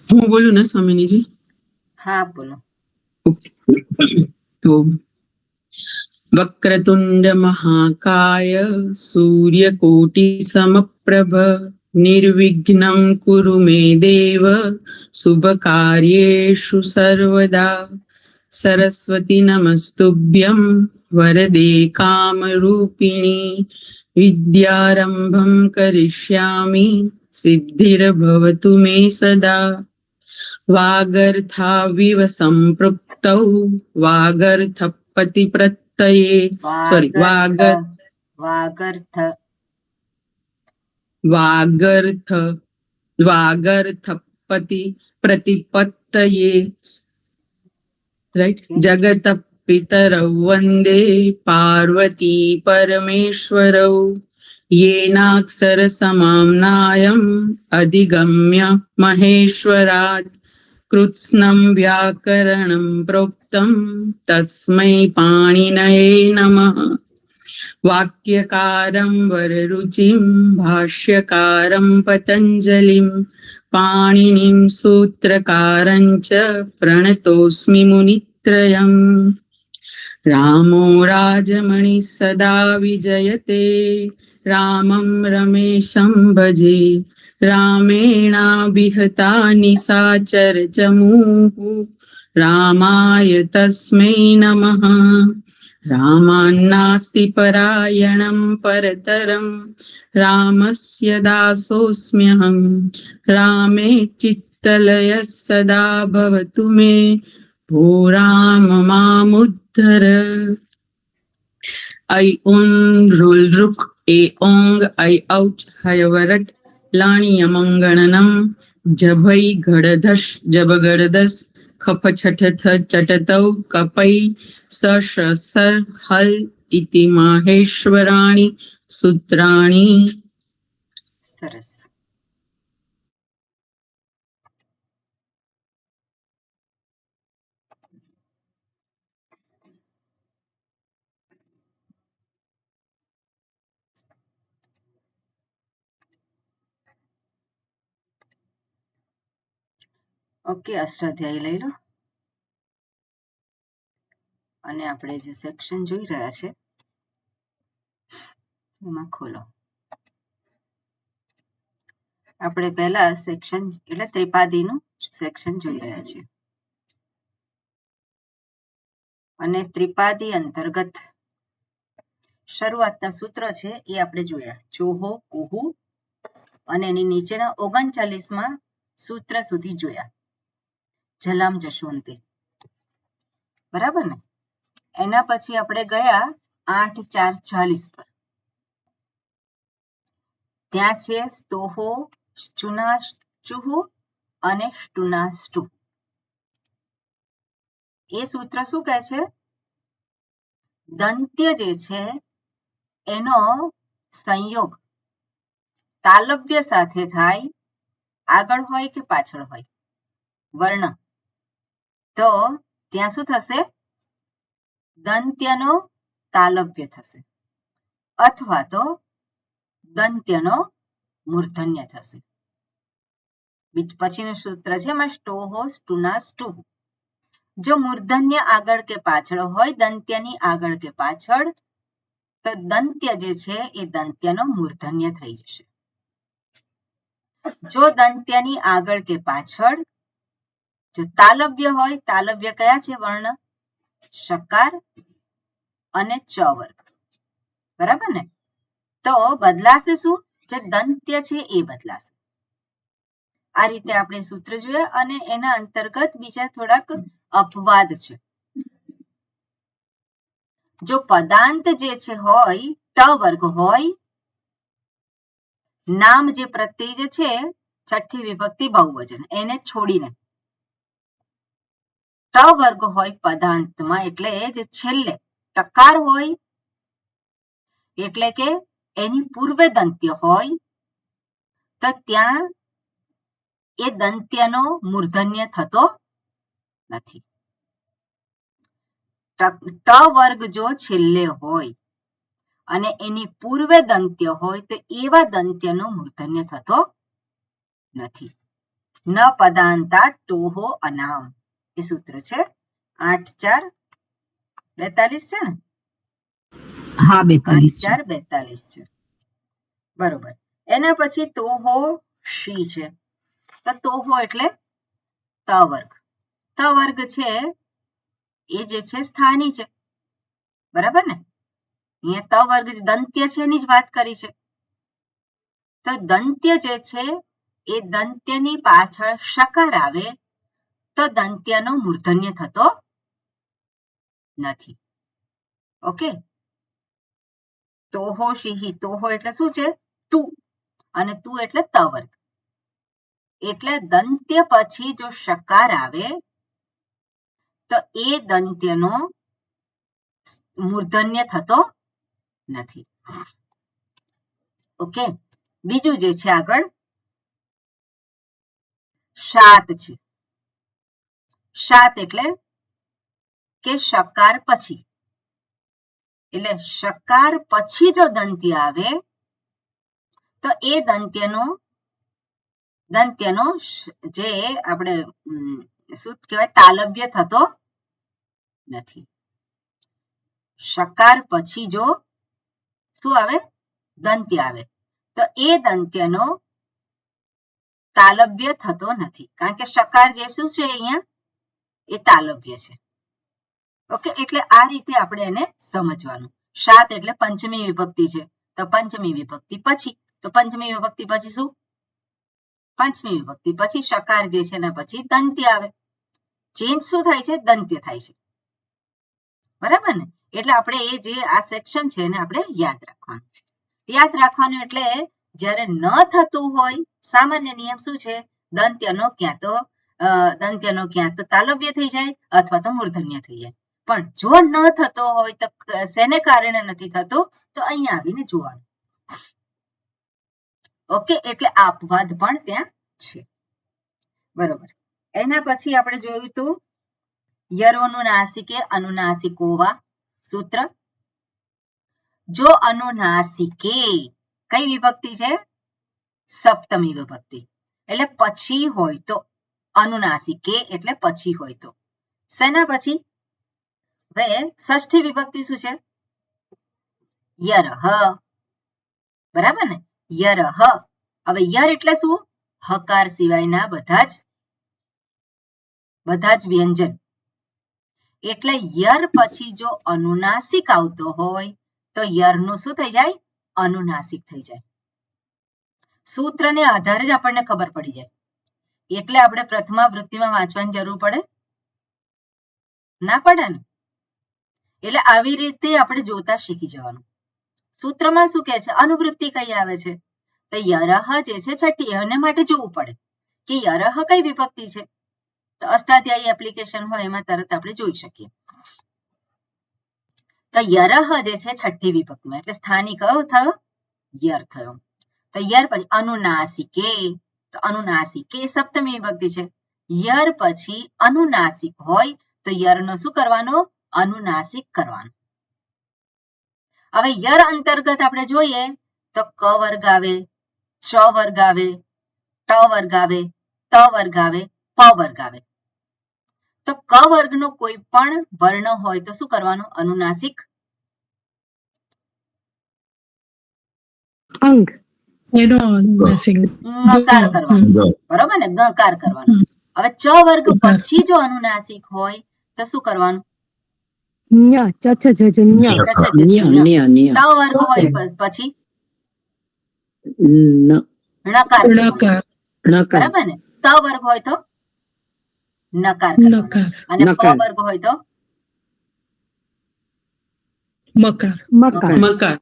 હું બોલું ને સ્વામિનીજી? હા બોલો. તો વક્રતુંડ મહાકાય સૂર્યકોટિ સમપ્રભ નિર્વિઘ્नं કુરુ મે દેવ શુભ કાર્યેષુ સર્વદા સરસ્વતી નમસ્તુભ્યં વરદે કામરૂપિણી વિદ્યારંભં કરિષ્યામિ સિદ્ધિર્ભવતુ મે સદા વાગર્થાવિવ સંપૃક્તૌ વાગર્થપતિ પ્રત્યયે વાગર્થપતિ પ્રતિપત્તયે રાઈટ જગત પિતરૌ વંદે પાર્વતી પરમેશ્વરૌ येनाक्षर समाम्नायम् अधिगम्य महेश्वरात् कृत्स्नं व्याकरणं प्रोक्तं तस्मै पाणिनये नमः वाक्यकारं वररुचिं भाष्यकारं पतञ्जलिं पाणिनिं सूत्रकारं च प्रणतोऽस्मि मुनित्रयम् रामो राजमणिः सदा विजयते रामं रमेशं भजे रामेणाभिहता निशाचर चमूः रामाय तस्मै नमः रामान्नास्ति परायणं परतरं रामस्य दासोऽस्म्यहं रामे चित्तलयः सदा भवतु मे भो राम मामुद्धर ऐ उन् रुल् रुक् ए ओङ् ऐ औच् हयवरट् लाणियमङ्गणनं जभै घडधश् जबगडदस् खप छठथ चटतौ कपै स श स हल् इति माहेश्वराणि सूत्राणि. સરસ. ઓકે, અષ્ટાધ્યાયી લઈ લો અને આપણે જે સેક્શન જોઈ રહ્યા છે એમાં ખોલો. આપણે પહેલા સેક્શન એટલે ત્રિપાદીનું સેક્શન જોઈ રહ્યા છીએ અને ત્રિપાદી અંતર્ગત શરૂઆતના સૂત્ર છે એ આપણે જોયા, ચોહો કુહુ, અને એની નીચેના 39માં સૂત્ર સુધી જોયા, જલામ જશોંતે. બરાબર ને? એના પછી આપણે ગયા 8.4.40 પર. ત્યાં છે સ્તોહો, શ્ચુનાશ્ચુહુ અને શ્ટુનાષ્ટુ. એ સૂત્ર શું કહે છે? દંત્ય જે છે એનો સંયોગ તાલવ્ય સાથે થાય, આગળ હોય કે પાછળ હોય વર્ણ, તો ત્યાં શું થશે? દંત્યનો તાલવ્ય થશે અથવા તો દંત્યનો મૂર્ધન્ય થશે. પછીનું સૂત્ર છે એમાં સ્ટોહો સ્ટુના સ્ટુ. જો મૂર્ધન્ય આગળ કે પાછળ હોય, દંત્યની આગળ કે પાછળ, તો દંત્ય જે છે એ દંત્યનો મૂર્ધન્ય થઈ જશે. જો દંત્યની આગળ કે પાછળ જો તાલવ્ય હોય, તાલવ્ય કયા છે વર્ણ? શકાર અને ચ વર્ગ. બરાબર ને? તો બદલાશે શું? જે દંત્ય છે એ બદલાશે. આ રીતે આપણે સૂત્ર જોયા અને એના અંતર્ગત બીજા થોડાક અપવાદ છે. જો પદાંત જે છે હોય, ટ વર્ગ હોય, નામ જે પ્રત્યય જે છે છઠ્ઠી વિભક્તિ બહુવચન એને છોડીને ટ વર્ગ હોય પદાંતમાં, એટલે જે છેલ્લે ટકાર હોય, એટલે કે એની પૂર્વે દંત્ય હોય, તો ત્યાં એ દંત્યનો મૂર્ધન્ય થતો નથી. ટ વર્ગ જો છેલ્લે હોય અને એની પૂર્વે દંત્ય હોય તો એવા દંત્યનો મૂર્ધન્ય થતો નથી. ન પદાંતા ટોહો અનામ. એ સૂત્ર છે 8 4 42 છે ને? હા 42 છે. 8 4 42 છે. બરોબર. એના પછી તોહો શી છે. તો તોહો એટલે ત વર્ગ. ત વર્ગ છે એ જે છે સ્થાની છે, બરાબર ને? અહીંયા ત વર્ગ દંત્ય છે એની જ વાત કરી છે. તો દંત્ય જે છે એ દંત્યની પાછળ શકાર આવે તો દંત્યનો મૂર્ધન્ય થતો નથી. ઓકે. તોહો શીહી. તોહો એટલે શું છે? તું. અને તું એટલે ત વર્ગ. એટલે દંત્ય પછી જો શકાર આવે તો એ દંત્યનો મૂર્ધન્ય થતો નથી. ઓકે. બીજું જે છે આગળ શાત છે. શાત એટલે કે શકાર પછી. એટલે શકાર પછી જો દંત્ય આવે તો એ દંત્યનો જે આપણે શું કહેવાય તાલવ્ય થતો નથી. શકાર પછી જો શું આવે? દંત્ય આવે તો એ દંત્યનો તાલવ્ય થતો નથી. કારણ કે શકાર જે શું છે અહીંયા એ તાલવ્ય છે. ઓકે. એટલે આ રીતે આપણે એને સમજવાનું. શાત એટલે પંચમી વિભક્તિ છે તો પંચમી વિભક્તિ પછી. તો પંચમી વિભક્તિ પછી શું? પંચમી વિભક્તિ પછી શકાર જે છે એના પછી દંત્ય આવે. ચેન્જ શું થાય છે? દંત્ય થાય છે. બરાબર ને? એટલે આપણે એ જે આ સેક્શન છે એને આપણે યાદ રાખવાનું. યાદ રાખવાનું એટલે જ્યારે ન થતું હોય, સામાન્ય નિયમ શું છે? દંત્યનો ક્યાં તો તાલવ્ય થઈ જાય અથવા તો મૂર્ધન્ય થઈ જાય. પણ જો ન થતો હોય તો શેને કારણે નથી થતો? તો અહીંયા આવીને જોવાનું. ઓકે. એટલે આપવાદ પણ ત્યાં છે. બરોબર. એના પછી આપણે જોયું હતું યરોનુનાસિકે અનુનાસિકોવા સૂત્ર. જો અનુનાસિકે કઈ વિભક્તિ છે? સપ્તમી વિભક્તિ. એટલે પછી હોય તો અનુનાસિકે એટલે પછી હોય તો. શેના પછી? હવે ષષ્ઠી વિભક્તિ શું છે? યરહ. બરાબર ને? યરહ. હવે યર એટલે શું? હકાર સિવાયના બધા જ વ્યંજન. એટલે યર પછી જો અનુનાસિક આવતો હોય તો યરનું શું થઈ જાય? અનુનાસિક થઈ જાય. સૂત્રને આધારે જ આપણને ખબર પડી જાય. એટલે આપણે પ્રથમાવૃત્તિમાં વાંચવાની જરૂર પડે? ના પડે ને? એટલે આવી રીતે આપણે જોતા શીખી જવાનું. સૂત્રમાં શું કહે છે? અનુવૃત્તિ કઈ આવે છે? તો યરહ જે છે છઠ્ઠી, એને માટે જોવું પડે કે યરહ કઈ વિભક્તિ છે. તો અષ્ટાધ્યાયી એપ્લિકેશન હોય એમાં તરત આપણે જોઈ શકીએ. તો યરહ જે છે છઠ્ઠી વિભક્તિમાં, એટલે સ્થાનિક કયો થયો? યર થયો. તો યર પછી અનુનાસિકે. તો અનુનાસિકે સપ્તમી વિભક્તિ છે. યર પછી અનુનાસિક હોય તો યરનો શું કરવાનો? અનુનાસિક કરવાનો. હવે યર અંતર્ગત આપણે જોઈએ તો ક વર્ગ આવે, ચ વર્ગ આવે, ટ વર્ગ આવે, ત વર્ગ આવે, પ વર્ગ આવે. તો ક વર્ગનો કોઈ પણ વર્ણ હોય તો શું કરવાનું? અનુનાસિક અંગ એનો અનુનાસિક ગકાર કરવાનો. બરોબર ને? ગકાર કરવાનો. હવે ચ વર્ગ પછી જો અનુનાસિક હોય તો શું કરવાનું? ન્ય ચ છ જ જ ન્ય. ટ વર્ગ હોય પછી ણકાર કરવાનો. બરાબર ને? ત વર્ગ હોય તો નકાર કરવાનો. અને પ વર્ગ હોય તો મકાર. મકાર.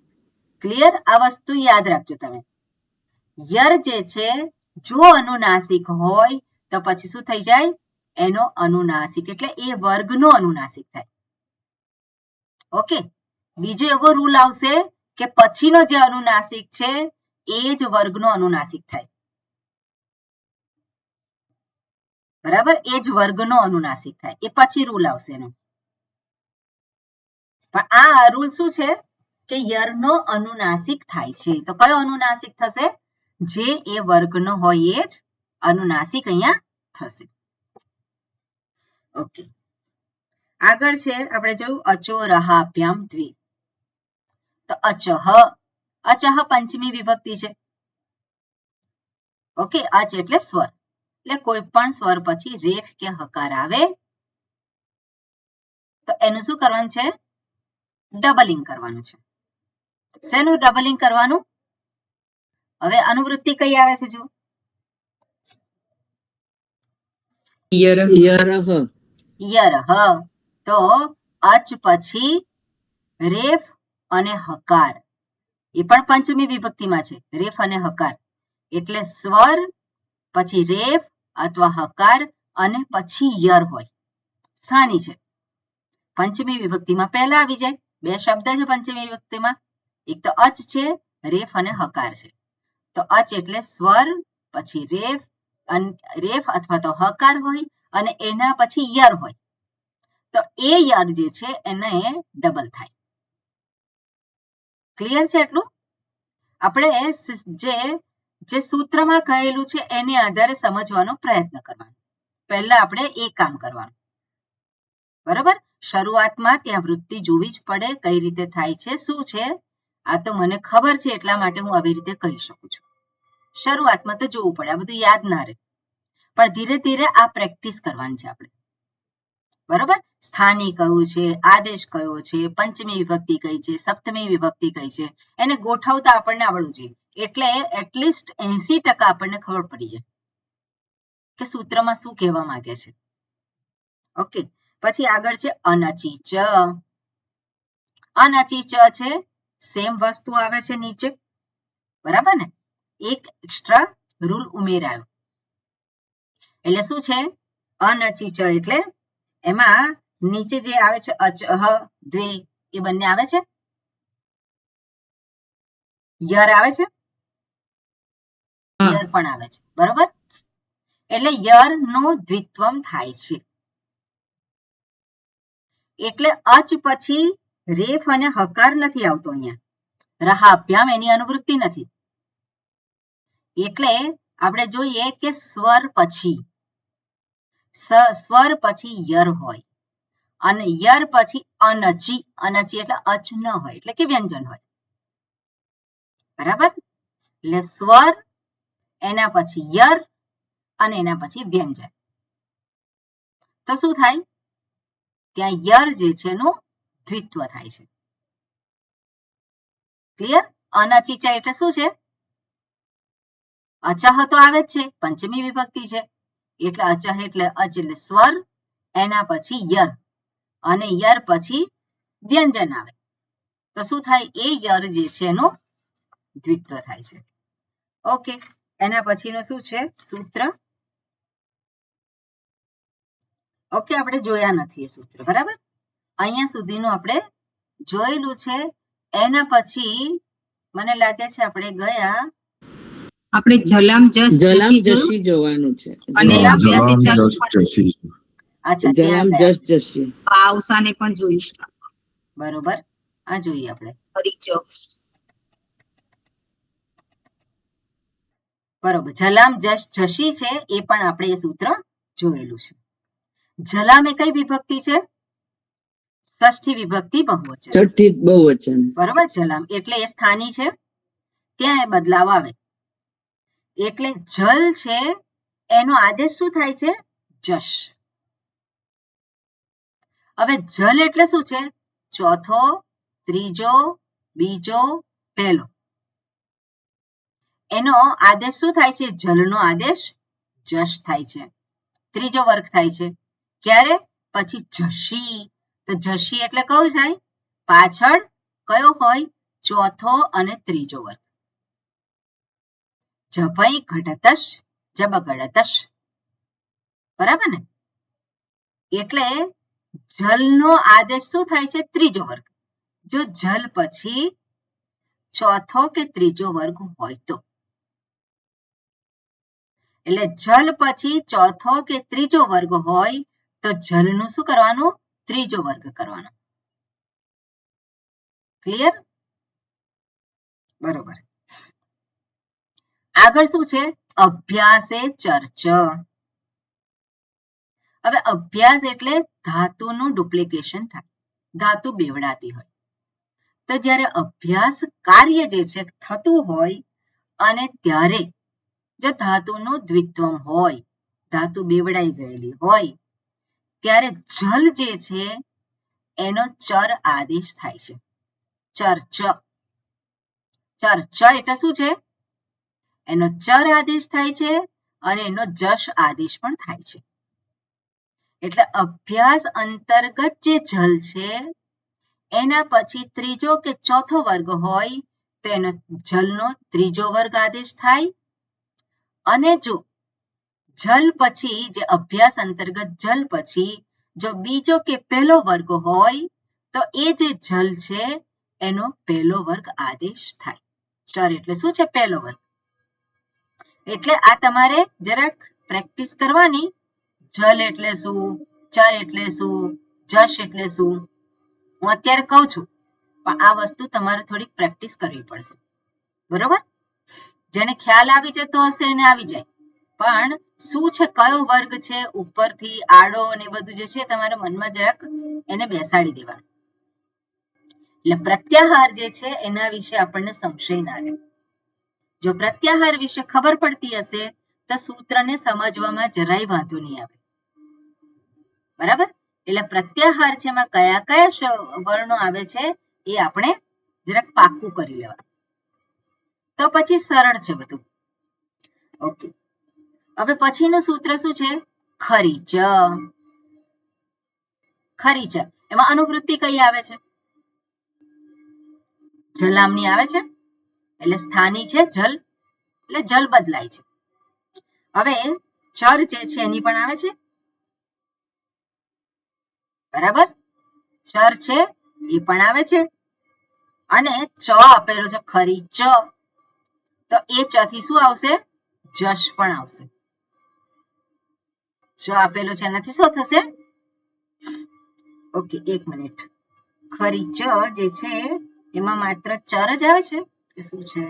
ક્લિયર? આ વસ્તુ યાદ રાખજો તમે. યર જે છે જો અનુનાસિક હોય તો પછી શું થઈ જાય? એનો અનુનાસિક એટલે એ વર્ગનો અનુનાસિક થાય. ઓકે. બીજો એવો રૂલ આવશે કે પછીનો જે અનુનાસિક છે એ જ વર્ગનો અનુનાસિક થાય. બરાબર? એ જ વર્ગનો અનુનાસિક થાય. એ પછી રૂલ આવશે એનો. પણ આ રૂલ શું છે કે યરનો અનુનાસિક થાય છે. તો કયો અનુનાસિક થશે? જે એ વર્ગનો હોય એ જ અનુનાસિક અહીંયા થશે. ઓકે, આગળ છે આપણે જોયું અચોરહાભ્યામ દ્વિ. તો અચહ, અચહ પંચમી વિભક્તિ છે. ઓકે, અચ એટલે સ્વર, એટલે કોઈ પણ સ્વર પછી રેફ કે હકાર આવે તો એનું શું કરવાનું છે? ડબલિંગ કરવાનું છે. શેનું ડબલિંગ કરવાનું? હવે અનુવૃત્તિ કઈ આવે છે? જો યરહ, યરહ, યરહ. તો અચ પછી રેફ અને હકાર, એ પણ પંચમી વિભક્તિમાં છે, રેફ અને હકાર. એટલે સ્વર પછી રેફ અથવા હકાર અને પછી યર હોય, સ્થાની છે. પંચમી વિભક્તિમાં પહેલા આવી જાય. બે શબ્દ છે પંચમી વિભક્તિમાં, એક તો અચ છે, રેફ અને હકાર છે. તો અચ એટલે સ્વર પછી રેફ અથવા તો હકાર હોય અને એના પછી યર હોય. તો એ યર જે છે એને ડબલ થાય. ક્લિયર છે એટલું? આપણે જે સૂત્રમાં કહેલું છે એને આધારે સમજવાનો પ્રયત્ન કરવાનો. પહેલા આપણે એ કામ કરવાનું, બરાબર? શરૂઆતમાં ત્યાં વૃત્તિ જોવી જ પડે, કઈ રીતે થાય છે, શું છે. આ તો મને ખબર છે એટલા માટે હું આવી રીતે કહી શકું છું. શરૂઆતમાં તો જોવું પડે, આ બધું યાદ ના રહે, પણ ધીરે ધીરે આ પ્રેક્ટિસ કરવાની છે આપણે, બરોબર? સ્થાની કયું છે, આદેશ કયો છે, પંચમી વિભક્તિ કઈ છે, સપ્તમી વિભક્તિ કઈ છે, એને ગોઠવતા આપણને આવડવું જોઈએ. એટલે એટલીસ્ટ 80% આપણને ખબર પડી જાય કે સૂત્રમાં શું કહેવા માંગે છે. ઓકે, પછી આગળ છે અનચી ચ. અનચી ચ છે, સેમ વસ્તુ આવે છે નીચે, બરાબર ને? એક એક્સ્ટ્રા રૂલ ઉમેરાયો. એટલે શું છે? અનચી ચ એટલે એમાં નીચે જે આવે છે અચહ દ્વે, એ બંને આવે છે, યર આવે છે, યર પણ આવે છે, બરોબર? એટલે યર નું દ્વિત્વમ થાય છે. એટલે અચ પછી રેફ અને હકાર નથી આવતો અહીંયા, રહાભ્યામ એની અનુવૃત્તિ નથી. એટલે આપણે જોઈએ કે સ્વર પછી યર હોય અને યર પછી અનચી, અનચી એટલે અચ ન હોય, એટલે કે વ્યંજન હોય, બરાબર? એટલે સ્વર, એના પછી યર અને એના પછી વ્યંજન. તો શું થાય? ત્યાં યર જે છે એનું દ્વિત્વ થાય છે. ક્લિયર? અનચીચા એટલે શું છે? અચહ તો આવે જ છે, પંચમી વિભક્તિ છે, એટલે અચહ એટલે અચ એટલે સ્વર, એના પછી યર અને યર પછી વ્યંજન આવે. તો શું થાય? એ યર જે છે એનું દ્વિત્વ થાય છે. ઓકે, એના પછીનું શું છે સૂત્ર? ઓકે, આપણે જોયા નથી એ સૂત્ર, બરાબર? અહીંયા સુધીનું આપણે જોયેલું છે. એના પછી મને લાગે છે આપણે ગયા, આપણે જલામ જશી જોવાનું છે. અને અચ્છા, ત્યાં ગયા. જશી પાવસાને પણ જોઈશું. બરોબર, આ જોઈએ આપણે. પરિચય બરોબર, જલામ જશી છે, એ પણ આપણે એ સૂત્ર જોયેલું છે. જલામ એ કઈ વિભક્તિ છે? ષષ્ઠી વિભક્તિ બહુવચન. છઠ્ઠી બહુવચન. બરોબર, જલામ એટલે એ સ્થાની છે, ત્યાં એ બદલાવ આવે. એટલે જલ છે એનો આદેશ શું થાય છે? જશ. હવે જલ એટલે શું છે? ચોથો, ત્રીજો, બીજો, પહેલો. એનો આદેશ શું થાય છે? જલનો આદેશ જશ થાય છે. ત્રીજો વર્ગ થાય છે ક્યારે? પછી જશી. તો જશી એટલે કયું થાય? પાછળ કયો હોય? ચોથો અને ત્રીજો વર્ગ. જભઈ ઘડતશ, જબ ગડતશ, બરાબર ને? એટલે જલનો આદેશ શું થાય છે? ત્રીજો વર્ગ. જો જલ પછી ચોથો કે ત્રીજો વર્ગ હોય તો. એટલે જલ પછી ચોથો કે ત્રીજો વર્ગ હોય તો જલનું શું કરવાનું? ત્રીજો વર્ગ કરવાનો. ક્લિયર? બરોબર. આગળ શું છે? અભ્યાસે ચર્ચ. હવે અભ્યાસ એટલે ધાતુનું ડુપ્લિકેશન થાય, ધાતુ બેવડાતી હોય. તો જ્યારે અભ્યાસ કાર્ય જે છે થતું હોય અને ત્યારે જો ધાતુનું દ્વિત્વમ હોય, ધાતુ બેવડાઈ ગયેલી હોય, ત્યારે જલ જે છે એનો ચર આદેશ થાય છે. ચર્ચ. ચર્ચ એટલે શું છે? એનો ચર આદેશ થાય છે અને એનો જશ આદેશ પણ થાય છે. એટલે અભ્યાસ અંતર્ગત જે જલ છે એના પછી ત્રીજો કે ચોથો વર્ગ હોય તો એનો જલનો ત્રીજો વર્ગ આદેશ થાય. અને જો જલ પછી જે અભ્યાસ અંતર્ગત જલ પછી જો બીજો કે પહેલો વર્ગ હોય તો એ જે જલ છે એનો પહેલો વર્ગ આદેશ થાય. ચર એટલે શું છે? પહેલો વર્ગ. એટલે આ તમારે જરાક પ્રેક્ટિસ કરવાની. જલ એટલે શું, ચર એટલે શું, જશ એટલે શું, હું અત્યારે કહું છું પણ આ વસ્તુ તમારે થોડીક પ્રેક્ટિસ કરવી પડશે. બરોબર? જેને ખ્યાલ આવી જતો હશે એને આવી જાય, પણ શું છે, કયો વર્ગ છે, ઉપરથી આડો અને બધું જે છે તમારે મનમાં જરાક એને બેસાડી દેવાનું. એટલે પ્રત્યાહાર જે છે એના વિશે આપણને સંશય ના રહે. જો પ્રત્યાહાર વિશે ખબર પડતી હશે તો સૂત્રને સમજવામાં જરાય વાંધો નહીં આવે. બરાબર? એટલે પ્રત્યાહાર છે એમાં કયા કયા વર્ણો આવે છે એ આપણે જરાક પાક્કું કરી લેવાનું. તો પછી સરળ છે બધું. ઓકે, હવે પછીનું સૂત્ર શું છે? ખરીચ. ખરીચ એમાં અનુવૃત્તિ કઈ આવે છે? જલામની આવે છે. એટલે સ્થાની છે જલ, એટલે જલ બદલાય છે. હવે ચર જે છે એની પણ આવે છે. બરાબર? ચર છે એ પણ આવે છે. અને ચ આપેલો છે ખરી ચ, તો એ ચ થી શું આવશે? જશ પણ આવશે. ચ આપેલો છે એનાથી શું થશે? ઓકે, એક મિનિટ. ખરી ચ જે છે એમાં માત્ર ચર જ આવે છે કે શું છે?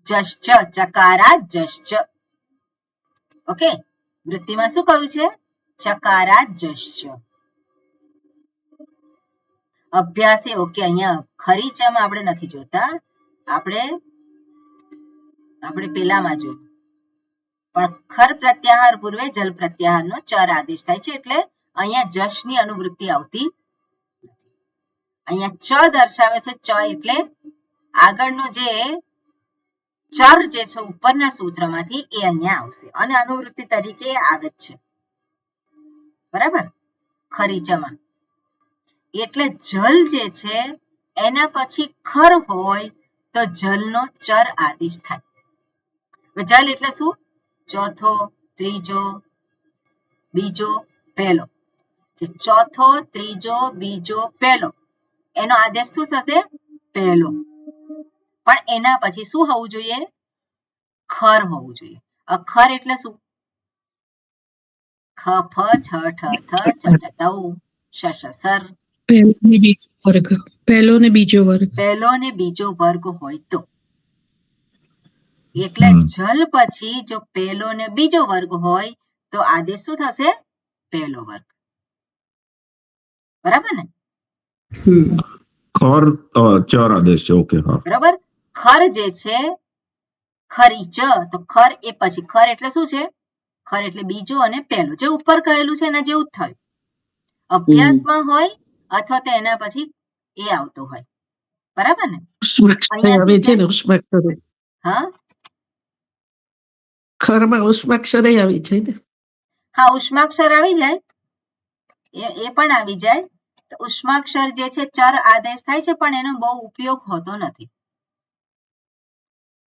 જશ્ચ, ચકારા જશ્ચ. ઓકે, વૃત્તિમાં શું કહ્યું છે? ચકારા જશ્ચ. અભ્યાસે, ઓકે, અહીંયા ખરી ચમાં આપણે નથી જોતા, આપણે પેલામાં જોયું. પણ ખર પ્રત્યાહાર પૂર્વે જલ પ્રત્યાહારનો ચર આદેશ થાય છે, એટલે અહીંયા જશની અનુવૃત્તિ આવતી નથી. અહીંયા ચ દર્શાવે છે. ચ એટલે આગળનો જે ચર જે છે ઉપરના સૂત્રમાંથી એ અહીંયા આવશે અને અનુવૃત્તિ તરીકે આવે જ છે. બરાબર? ખરીચમાં એટલે જલ જે છે એના પછી ખર હોય તો જલનો ચર આદેશ થાય. જલ એટલે શું? ચોથો, ત્રીજો, બીજો, પહેલો. જે ચોથો, ત્રીજો, બીજો, પહેલો એનો આદેશ શું થશે? પહેલો. પણ એના પછી શું હોવું જોઈએ? ખર હોવું જોઈએ. ખર એટલે શું? ખ, ફ, છ, ઠ, થ, ચ, ટ, તૌ, શ, શ, સર. પહેલો ને બીજો વર્ગ. પહેલો ને બીજો વર્ગ હોય તો. એટલે જલ પછી જો પહેલો ને બીજો વર્ગ હોય તો આદેશ શું થશે? પહેલો વર્ગ. બરાબર ને? ખર ચર આદેશ છે. ઓકે, હા, બરાબર. ખર જે છે ખરી ચ, તો ખર એ પછી. ખર એટલે શું છે? ખર એટલે બીજો અને પહેલો, જે ઉપર કહેલું છે એના જેવું જ થયું. અભ્યાસમાં હોય અથવા તો એના પછી એ આવતો હોય. બરાબર ને? હા, ખરમાં ઉષ્માક્ષર આવી જાય ને? હા, ઉષ્માક્ષર આવી જાય, એ પણ આવી જાય. તો ઉષ્માક્ષર જે છે ચર આદેશ થાય છે, પણ એનો બહુ ઉપયોગ હોતો નથી.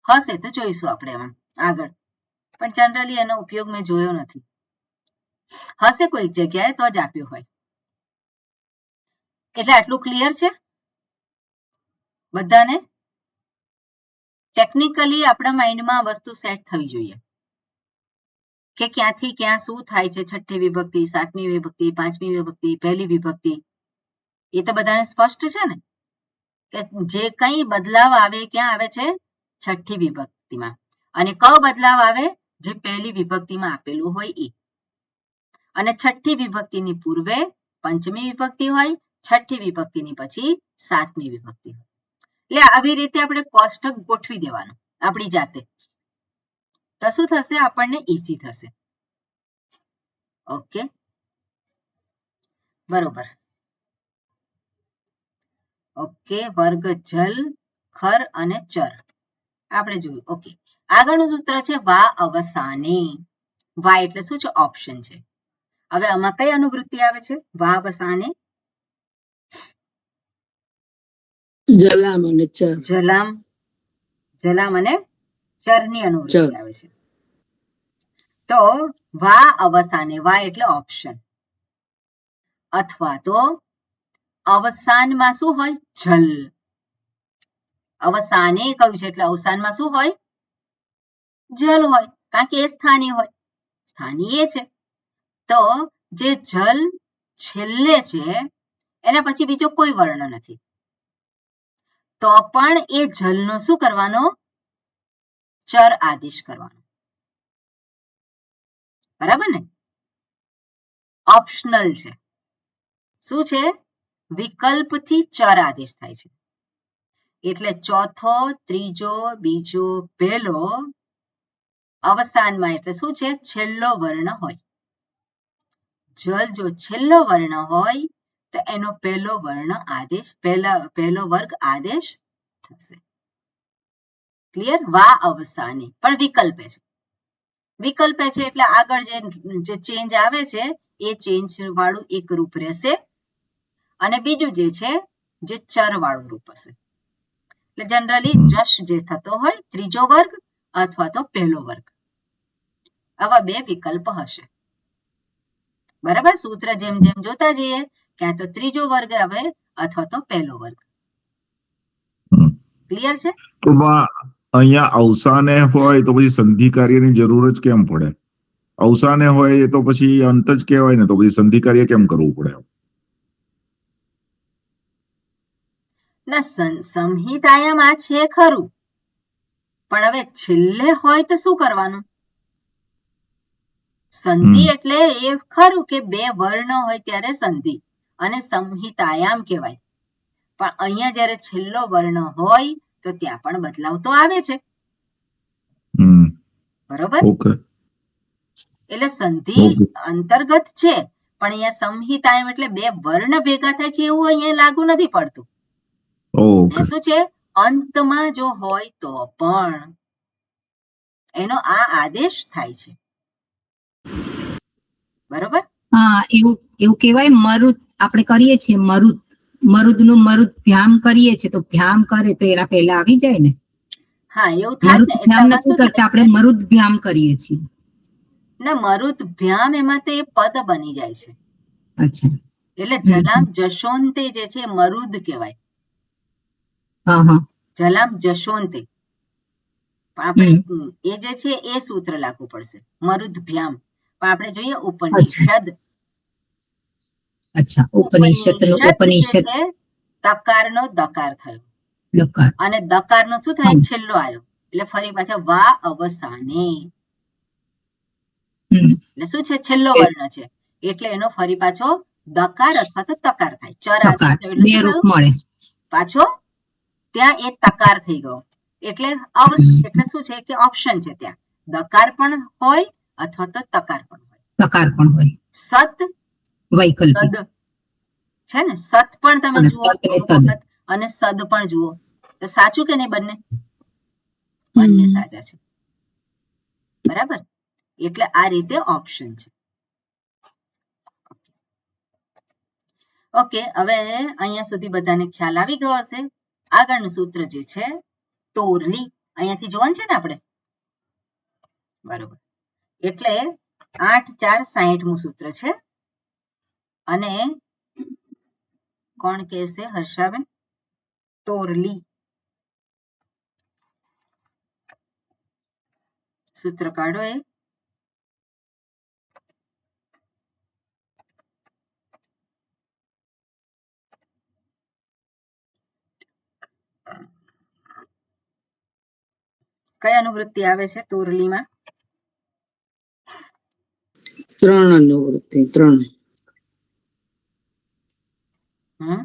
હશે તો જોઈશું આપણે એમાં આગળ, પણ જનરલી એનો ઉપયોગ મેં જોયો નથી. હશે કોઈક જગ્યાએ તો જ આપ્યું હોય. એટલે આટલું ક્લિયર છે બધાને? ટેકનિકલી આપણા માઇન્ડમાં વસ્તુ સેટ થવી જોઈએ કે ક્યાંથી ક્યાં શું થાય છે. છઠ્ઠી વિભક્તિ, સાતમી વિભક્તિ, પાંચમી વિભક્તિ, પહેલી વિભક્તિ, એ તો બધાને સ્પષ્ટ છે ને? કે જે કંઈ બદલાવ આવે ક્યાં આવે છે? છઠ્ઠી વિભક્તિમાં, અને ક બદલાવ આવે જે પહેલી વિભક્તિમાં આપેલું હોય એ. અને છઠ્ઠી વિભક્તિની પૂર્વે પંચમી વિભક્તિ હોય, છઠ્ઠી વિભક્તિની પછી સાતમી વિભક્તિ હોય. એટલે આવી રીતે આપણે કોષ્ટક ગોઠવી દેવાનું આપણી જાતે, તો શું થશે, આપણને ઈઝી થશે. ઓકે, બરોબર. ઓકે, વર્ગ જલ, ખર અને ચર આપણે જોયું. ઓકે, આગળનું સૂત્ર છે વા અવસાને. વા એટલે શું છે, ઓપ્શન છે. હવે આમાં કઈ અનુવૃત્તિ આવે છે, વા અવસાને? જલામ અને ચર. જલામ અને ચરની અનુવૃત્તિ ચર. આવે છે. તો વા અવસાને, વા એટલે ઓપ્શન, અથવા તો અવસાનમાં શું હોય, જલ. અવસાને કહ્યું છે એટલે અવસાનમાં શું હોય, જલ હોય, કારણ કે એ સ્થાની હોય, સ્થાની એ છે. તો જે જલ છેલ્લે છે એના પછી બીજો કોઈ વર્ણ નથી, તો પણ એ જલનો શું કરવાનો, ચર આદેશ કરવાનો. બરાબર ને? ઓપ્શનલ છે. શું છે, વિકલ્પથી ચર આદેશ થાય છે. એટલે ચોથો, ત્રીજો, બીજો, પહેલો અવસાનમાં એટલે શું છે, છેલ્લો વર્ણ હોય. જલ જો છેલ્લો વર્ણ હોય તો એનો પહેલો વર્ણ આદેશ, પહેલો વર્ગ આદેશ થશે. ક્લિયર? વા અવસાને પણ વિકલ્પે છે. વિકલ્પે છે એટલે આગળ જે ચેન્જ આવે છે એ ચેન્જ વાળું એક રૂપ રહેશે, અને બીજું જે છે જે ચર વાળું રૂપ હશે. એટલે જનરલી જશ જે થતો હોય, ત્રીજો વર્ગ અથવા તો પહેલો વર્ગ, આવા બે વિકલ્પ હશે. બરાબર? સૂત્ર જેમ જેમ જોતા જઈએ, ક્યાં તો ત્રીજો વર્ગ આવે અથવા તો પહેલો વર્ગ. ક્લિયર છે? તો અહીંયા અવસાને હોય તો પછી સંધિ કાર્યની જરૂર જ કેમ પડે? અવસાને હોય એ તો પછી અંત જ કહેવાય ને, તો પછી સંધિ કાર્ય કેમ કરવું પડે? ના, સંહિતાયામાં છે ખરું, પણ હવે છેલ્લે હોય તો શું કરવાનું? સંધિ એટલે એ ખરું કે બે વર્ણ હોય ત્યારે સંધિ, અને સંહિતાયામ કહેવાય. પણ અહીંયા જ્યારે છેલ્લો વર્ણ હોય તો ત્યાં પણ બદલાવ તો આવે છે. બરોબર? એટલે સંધિ અંતર્ગત છે, પણ અહીંયા સંહિતાયામ એટલે બે વર્ણ ભેગા થાય છે એવું અહીંયા લાગુ નથી પડતું. શું છે, અંતમાં જો હોય તો પણ એનો આ આદેશ થાય છે. બરોબર? હા, એવું કહેવાય, મરુદ આપણે કરીએ છીએ, મરુદનું ભ્યામ કરીએ છીએ, તો ભ્યામ કરે તો એના પહેલા આવી જાય ને. હા, એવું થાય ને. ભ્યામ નથી કરતા, આપણે મરુદ ભ્યામ કરીએ છીએ. ના, મરુદ ભ્યામ એમાં તો એ પદ બની જાય છે. અચ્છા. એટલે જલામ જશોંતે જે છે મરુદ કહેવાય. જલામ જશોંતે. આપણે એ જે છે એ સૂત્ર લાગુ પડશે, મરુદ ભ્યામ. પણ આપણે જોઈએ ઉપનિષદ. અચ્છા, ઉપનિષદ છે તકારનો દકાર થયો, અને દકારનો શું થાય, છેલ્લો આવ્યો, એટલે ફરી પાછા વા અવસાને. એટલે શું છે, છેલ્લો વર્ણ છે, એટલે એનો ફરી પાછો દકાર અથવા તો તકાર થાય. ચર આદેશ થયો એટલે શું થયું, પાછો ત્યાં એ તકાર થઈ ગયો. એટલે શું છે કે ઓપ્શન છે, ત્યાં દકાર પણ હોય અથવા તો તકાર પણ હોય. સત વૈકલ્પિક છે ને, સત પણ તમે જુઓ અને સદ પણ જુઓ, તો સાચું કે નહીં? બંને સાચા છે. બરાબર? એટલે આ રીતે ઓપ્શન છે. ઓકે, હવે અહીંયા સુધી બધાને ખ્યાલ આવી ગયો હશે. આગળનું સૂત્ર જે છે તોરલી, અહીંયાથી જોવાનું છે ને આપણે. બરોબર, એટલે 8×4=60 સૂત્ર છે. અને કોણ કહેશે? હર્ષાબેન. તોરલી સૂત્ર કાઢો. એ કઈ અનુવૃત્તિ આવે છે તોરલીમાં? 3 અનુવૃત્તિ 3. હમ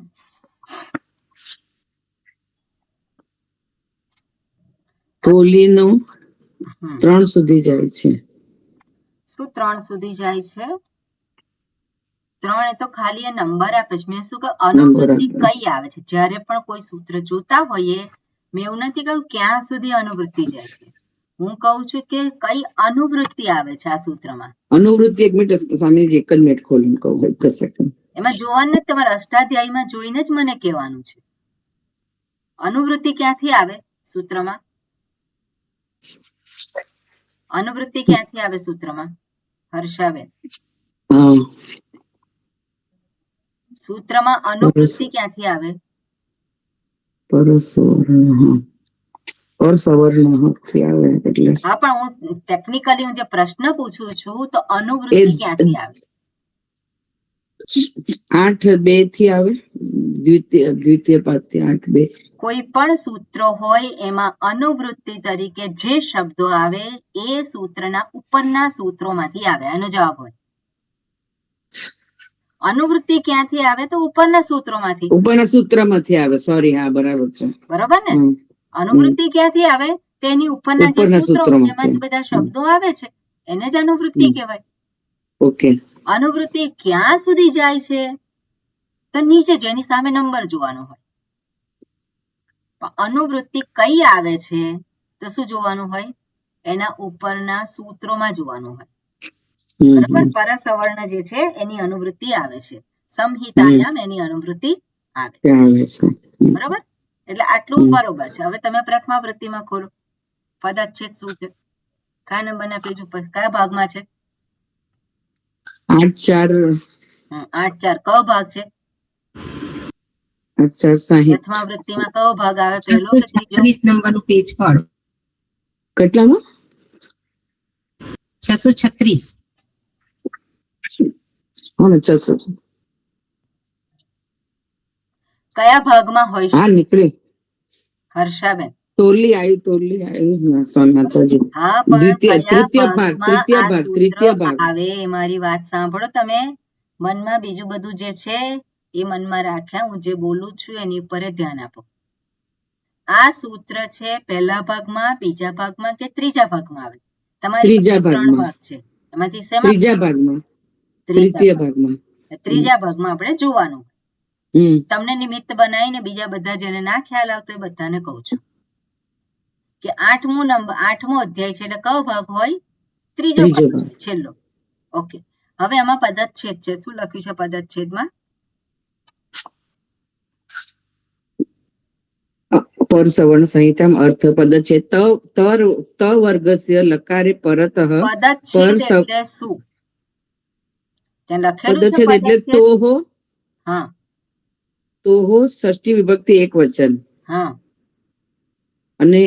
તોલીનું હમ. 3 સુધી જાય છે. શું 3 સુધી જાય છે? 3 એ તો ખાલી એ નંબર આપે છે. મેં શું કહ્યું? અનુવૃત્તિ આપે. કઈ આવે છે? જ્યારે પણ કોઈ સૂત્ર જોતા હોઈએ, મેં એવું નથી કહ્યું ક્યાં સુધી અનુવૃત્તિ જાય છે. હું કહું છું કે કઈ અનુવૃત્તિ આવે છે આ સૂત્રમાં. અનુવૃત્તિ 1 મિનિટ સ્વામીજી, 1 જ મિનિટ ખોલીને કહું, 1 સેકન્ડ. એમાં જોવાનું નથી, તમારે અષ્ટાધ્યાયીમાં જોઈને જ મને કહેવાનું છે. અનુવૃત્તિ ક્યાંથી આવે સૂત્રમાં? અનુવૃત્તિ ક્યાંથી આવે સૂત્રમાં? હર્ષાબેન, હા, સૂત્રમાં અનુવૃત્તિ ક્યાંથી આવે? પરસવર્ણ, હા, પરસવર્ણથી આવે એટલે હા, પણ હું ટેકનિકલી હું જે પ્રશ્ન પૂછું છું તો અનુવૃત્તિ ક્યાંથી આવે? 8:2 થી આવે, દ્વિતીય પાદથી 8:2. કોઈ પણ સૂત્ર હોય એમાં અનુવૃત્તિ તરીકે જે શબ્દો આવે એ સૂત્રના ઉપરના સૂત્રોમાંથી આવે, એનો જવાબ હોય. અનુવૃત્તિ ક્યાંથી આવે? તો ઉપરના સૂત્રોમાંથી. ઉપરના સૂત્રમાંથી આવે, સોરી, હા, બરાબર છે. બરોબર ને? અનુવૃત્તિ ક્યાંથી આવે? તેની ઉપરના જે ઉપરના સૂત્રો સૂત્રોમાંથી. જેમાંથી બધા શબ્દો આવે છે એને જ અનુવૃત્તિ કહેવાય. ઓકે. અનુવૃત્તિ ક્યાં સુધી જાય છે? તો નીચે જેની સામે નંબર જોવાનો હોય. અનુવૃત્તિ કઈ આવે છે તો શું જોવાનું હોય? એના ઉપરના સૂત્રોમાં જોવાનું હોય. બરાબર? પરસવર્ણ જે છે એની અનુવૃત્તિ આવે છે. સંહિતાયામ એની અનુવૃત્તિ આવે છે. બરાબર? એટલે આટલું બરોબર છે. હવે તમે પ્રથમાવૃત્તિમાં ખોલો. પદચ્છેદ શું છે? કયા નંબરના પેજ ઉપર કયા ભાગમાં છે? 8:4. 8:4 કયો ભાગ છે? 8:4 પ્રથમાવૃત્તિમાં કયો ભાગ આવે? પહેલો કે ત્રીજો? 636 નંબરનું પેજ કાઢો. કેટલામાં? 636. હા, 600. કયા ભાગમાં હોય છે? હા, નીકળી. હર્ષાબેન, તોરલી આવ્યું, સ્વામી માતાજી. હા, પણ તૃતીય કયા ભાગ, ભાગમાં આ તૃતીય સૂત્ર ભાગ. આવે? મારી વાત સાંભળો તમે. મનમાં બીજું બધું જે છે એ મનમાં રાખ્યા, હું જે બોલું છું એની ઉપર ધ્યાન આપો. આ સૂત્ર છે પહેલા ભાગમાં, બીજા ભાગમાં કે ત્રીજા ભાગમાં આવે? તમારી ત્રીજા પાસે 3 ભાગમાં. ભાગ છે, એમાંથી શેમાં? ત્રીજા ભાગમાં. તૃતીય ભાગમાં. ત્રીજા ભાગમાં આપણે જોવાનું. તમને નિમિત્ત બનાવીને બીજા બધા જેને ના ખ્યાલ આવતો એ બધાને કહું છું કે 8મો અધ્યાય છે એટલે કયો ભાગ હોય? ત્રીજો ભાગ છે, છેલ્લો. ઓકે, હવે આમાં પદચ્છેદ છે. શું લખ્યું છે પદચ્છેદમાં? પરસવર્ણ સંહિતામ અર્થ પદચ્છેદ ત વર્ગસ્ય લકારે પરતઃ. પદચ્છેદ એટલે શું? ત્યાં લખેલું છે પદચ્છેદ એટલે તોહો. હા, તોહો ષષ્ઠી વિભક્તિ એકવચન. હા, અને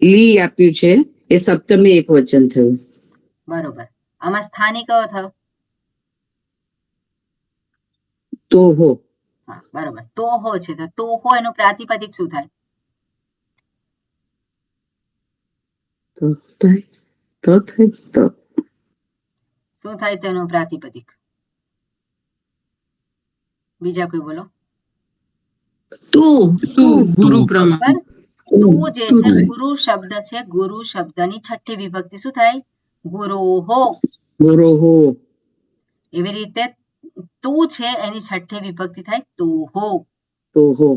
લી આપ્યું છે એ સપ્તમી એકવચન થયું. બરોબર. આમાં સ્થાનિક કયો થયો? તોહો. હા, બરોબર. તોહો છે તો તોહો એનું પ્રાતિપદિક શું થાય? શું થાય તેનું પ્રાતિપદિક? બીજા કોઈ બોલો. તું ગુરુ બરાબર. તું જે છે ગુરુ શબ્દ છે, ગુરુ શબ્દની છઠ્ઠી વિભક્તિ શું થાય? ગુરોહો. ગુરોહો. એવી રીતે તું છે એની છઠ્ઠી વિભક્તિ થાય તોહો. તોહો.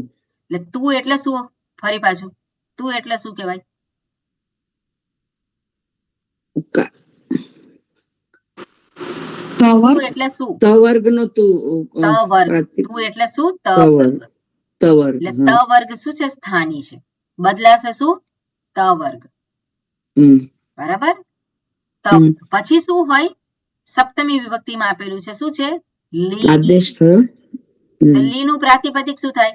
એટલે તું એટલે શું? ફરી પાછું, તું એટલે શું કહેવાય? તું એટલે શું? તવર્ગ નો તું. તવર્ગ. તું એટલે શું? તવર્ગ. એટલે તવર્ગ શું છે? સ્થાની છે. બદલાશે શું? તવર્ગ. બરાબર. પછી શું હોય? સપ્તમી વિભક્તિમાં આપેલું છે. શું છે? લી. આદેશ થયો. લી નું પ્રાતિપદિક શું થાય?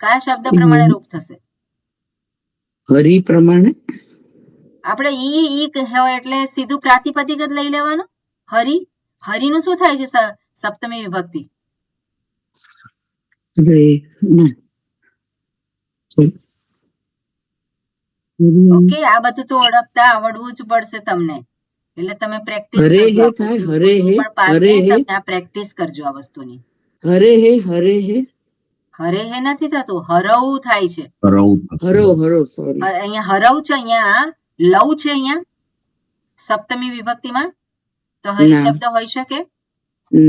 કયા શબ્દ પ્રમાણે રૂપ થશે? હરિ પ્રમાણે. આપણે ઈ કહેવાય એટલે સીધું પ્રાતિપદિક જ લઈ લેવાનું. હરિ. હરિનું શું થાય છે સપ્તમી વિભક્તિ? રે ના ઓકે, આ બધું તો ઓળખતા આવડવું જ પડશે તમને, એટલે તમે પ્રેક્ટિસ હરે કરજો. હે થાય, હરે હે, પણ પાસે હરે હે. તમે આ પ્રેક્ટિસ કરજો આ વસ્તુની. હરે હે, હરે હે, હરે હે નથી થતું, હરવ થાય છે. હરો હરો સોરી. અહીંયા હરવ છે, અહીંયા લવ છે, અહીંયા સપ્તમી વિભક્તિમાં. તો હરી ના. શબ્દ હોઈ શકે?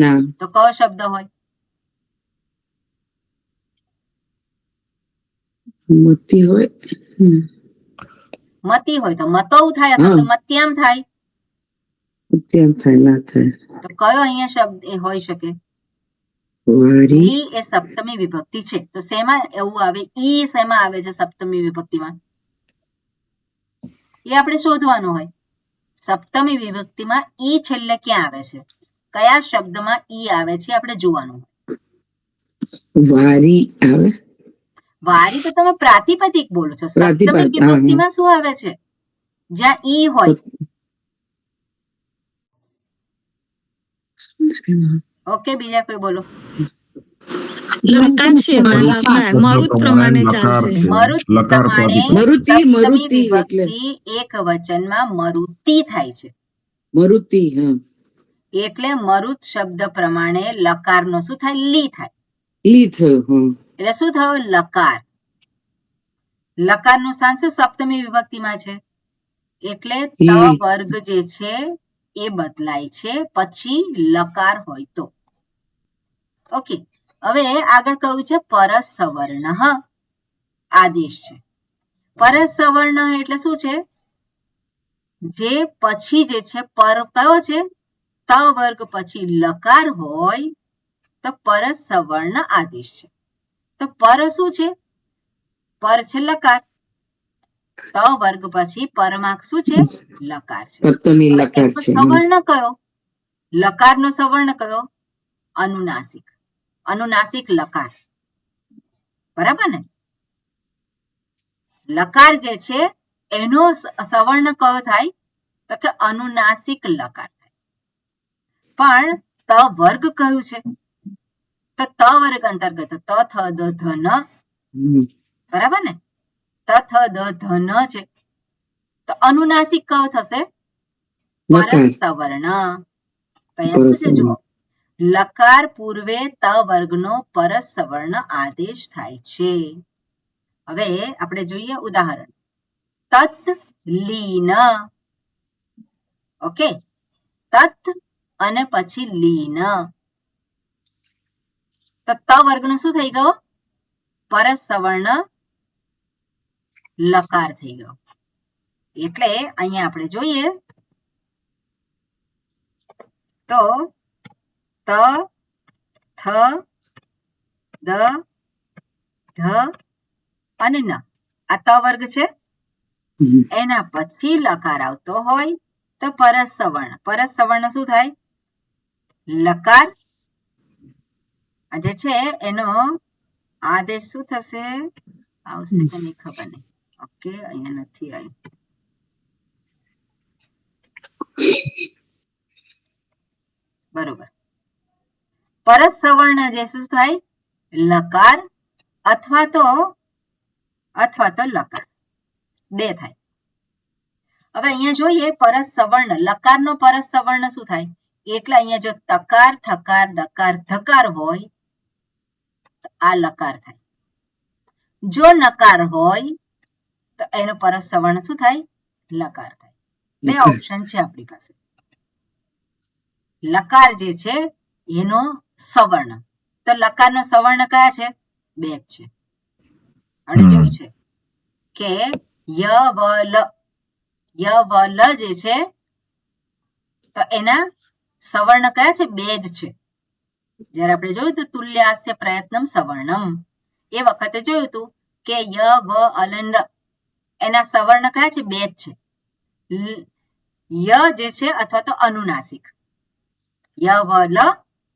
ના તો કયો શબ્દ હોય? મતી હોય. મતી હોય તો મતૌ થાય, અથવા તો મત્યામ થાય. તેમ થાય ના થાય. તો કયો અહીંયા શબ્દ એ હોઈ શકે? વારી ઈ એ સપ્તમી વિભક્તિ છે, તો શેમાં એવું આવે? ઈ શેમાં આવે છે સપ્તમી વિભક્તિમાં? એ આપણે શોધવાનું હોય. સપ્તમી વિભક્તિમાં ઈ છેલ્લે ક્યાં આવે છે? કયા શબ્દમાં ઈ આવે છે આપણે જોવાનું હોય. વારી આવે. વારી તો તમે પ્રાતિપદિક બોલો છો. સપ્તમી વિભક્તિમાં શું આવે છે જ્યાં ઈ હોય? ઓકે, બીજા કોઈ બોલો. લકાર છે એમાં, લકાર મરુત પ્રમાણે ચાલશે. મરુત લકાર પ્રમાણે મરુતિ સપ્તમી મરુતિ એટલે વિભક્તિ એક વચનમાં મરુતિ થાય છે, મરુતિ. હા એટલે મરુત શબ્દ પ્રમાણે લકારનો શું થાય? લી થાય. લી થયું. હા એટલે શું થયું? લકાર. લકારનું સ્થાન શું સપ્તમી વિભક્તિમાં છે, એટલે ત વર્ગ જે છે એ બદલાય છે પછી લકાર હોય તો. ઓકે, હવે આગળ કહ્યું છે પરસવર્ણ આદેશ છે. પરસવર્ણ એટલે શું છે? જે પછી જે છે પર કયો છે? ત વર્ગ પછી લકાર હોય તો પરસવર્ણ આદેશ છે. તો પર શું છે? પર છે લકાર. ત વર્ગ પછી પરમાં શું છે? લકાર છે. સપ્તમી લકાર છે. સવર્ણ કયો? લકારનો સવર્ણ કયો? અનુનાસિક. અનુનાસિક લકાર, બરાબર ને? લકાર જે છે એનો સવર્ણ કયો થાય? તો કે અનુનાસિક લકાર થાય. પણ ત વર્ગ કયું છે? તો ત વર્ગ અંતર્ગત ત થ દ ધ ન, બરાબર ને? ત થ દ ધ ન છે, તો અનુનાસિક કયો થશે? પરસવર્ણ. કયા શું છે જુઓ? લકાર પૂર્વે ત વર્ગનો પરસવર્ણ આદેશ થાય છે. હવે આપણે જોઈએ ઉદાહરણ. તત લીન. ઓકે, તત અને પછી લીન. તો ત વર્ગનો શું થઈ ગયો? પરસવર્ણ લકાર થઈ ગયો. એટલે અહીંયા આપણે જોઈએ તો ત થ દ ધ અને ન, આ ત વર્ગ છે, એના પછી લકાર આવતો હોય તો પરસવર્ણ. પરસવર્ણ શું થાય? લકાર જે છે એનો આદેશ શું થશે? આવશે કે નહીં ખબર નહીં. ઓકે, અહીંયા નથી આવ્યું. બરોબર. પરસવર્ણ જે શું થાય? લકાર અથવા તો લકાર, બે થાય. હવે અહીંયા જોઈએ પરસવર્ણ, લકારનો પરસવર્ણ શું થાય? એટલે અહીંયા જો તકાર થકાર દકાર ધકાર હોય તો આ લકાર થાય. જો નકાર હોય તો એનો પરસવર્ણ શું થાય? લકાર થાય. બે ઓપ્શન છે આપણી પાસે. લકાર જે છે એનો સવર્ણ, તો લકારનો સવર્ણ કયા છે? બે જ છે. આપણે જોયું છે કે ય વ લ, ય વ લ જે છે તો એના સવર્ણ કયા છે? બે જ છે. જ્યારે આપણે જોયું હતું તુલ્યાસ્ય પ્રયત્નમ સવર્ણમ, એ વખતે જોયું હતું કે ય વ અલન એના સવર્ણ કયા છે? બે જ છે. ય જે છે અથવા તો અનુનાસિક, ય વ લ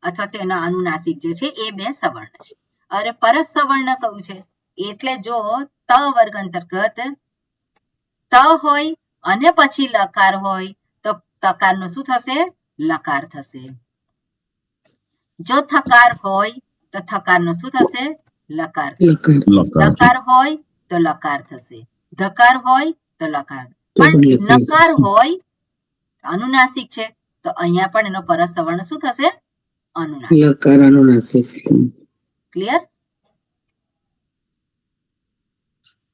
અથવા તો એના અનુનાસિક જે છે એ બે સવર્ણ છે. અરે પરસવર્ણ કયું છે? એટલે જો ત વર્ગ અંતર્ગત ત હોય અને પછી લકાર હોય તો તકારનો શું થશે? લકાર થશે. જો થકાર હોય તો તો થકારનો શું થશે? લકાર થશે. લકાર. લકાર લકાર હોય તો લકાર થશે, ધકાર હોય તો લકાર. પણ નકાર હોય અનુનાસિક છે તો અહીંયા પણ એનો પરસ સવર્ણ શું થશે? અનુનાસિક. લકાર અનુનાસિક. ક્લિયર?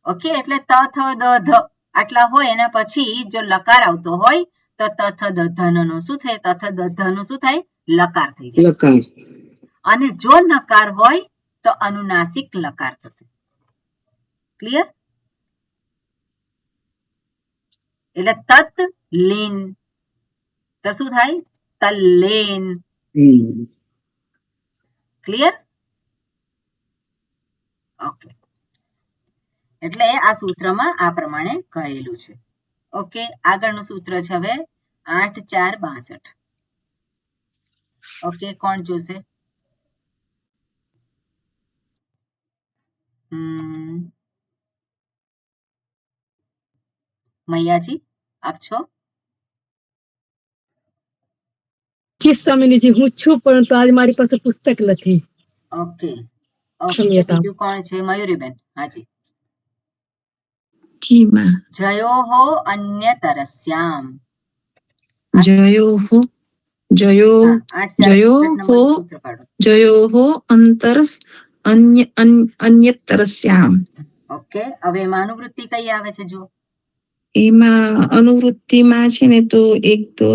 ઓકે, એટલે ત થ દ ધ આટલા હોય એના પછી જો લકાર આવતો હોય તો ત થ દ ધ નો શું થાય? ત થ દ ધ નું શું થાય? લકાર થઈ જાય. લકાર. અને જો નકાર હોય તો અનુનાસિક લકાર થશે. ક્લિયર? એટલે તત લીન તો શું થાય? તલ્લીન. ક્લિયર? ઓકે, એટલે આ સૂત્રમાં આ પ્રમાણે કહેલું છે. ઓકે, આગળનું સૂત્ર છે હવે 8-4-62. ઓકે, કોણ જોશે? મૈયાજી આપ છો? જી સ્વામીજી, હું છું પરંતુ આજે મારી પાસે પુસ્તક નથી. ઓકે, ક્ષમ્યતા. બીજું કોણ છે? મયુરીબેન. હાજી. જી માં. જયોહો અન્યતરસ્યામ. જયોઃ જયો હા, 8-4 જયોઃ નંબરનું સૂત્ર કાઢો. જયોઃ અંતરસ અન્યતરસ્યામ. ઓકે, હવે એમાં અનુવૃત્તિ કઈ આવે છે? જો એમાં અનુવૃત્તિમાં છે ને તો એક તો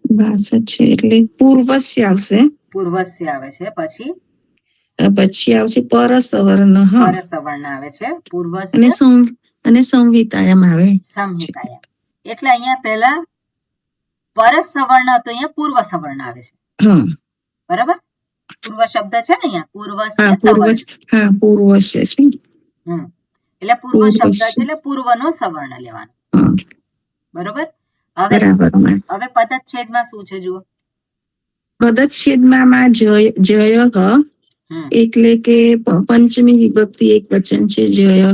62 છે એટલે પૂર્વસ્ય આવશે, પૂર્વસ્ય આવે છે, પછી પછી આવશે પરસવર્ણ પરસવર્ણ આવે છે, પૂર્વસ્ય અને સંવિતાયમ આવે. સંહિતાયા. એટલે અહીંયા પહેલા પરસવર્ણ હતો, અહીંયા પૂર્વ સવર્ણ આવે છે. હા બરાબર? પૂર્વ શબ્દ છે ને અહીંયા, પૂર્વસ્ય હા સવર્ણ. હા પૂર્વસ્ય છે. એટલે પૂર્વ શબ્દ છે એટલે પૂર્વનો સવર્ણ લેવાનો. હા, બરોબર? હવે બરાબર. હવે પદચ્છેદમાં શું છે જુઓ. પદચ્છેદમાં જય એટલે કે પંચમી વિભક્તિ એક વચન છે. જય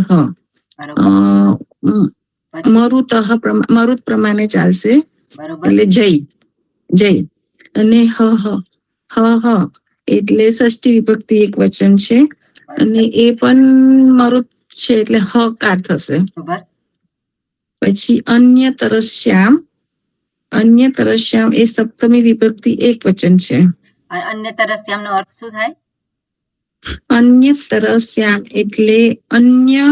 મરુત પ્રમાણે ચાલશે. બરોબર, એટલે જય જય. અને હ એટલે ષષ્ઠી વિભક્તિ એક વચન છે અને એ પણ મરુત છે એટલે હકાર થશે. બરોબર. પછી અન્ય તરસ્યામ એ સપ્તમી વિભક્તિ એક વચન છે. અન્ય તરસ્યામ નો અર્થ શું થાય? અન્ય તરસ્યામ એટલે અન્ય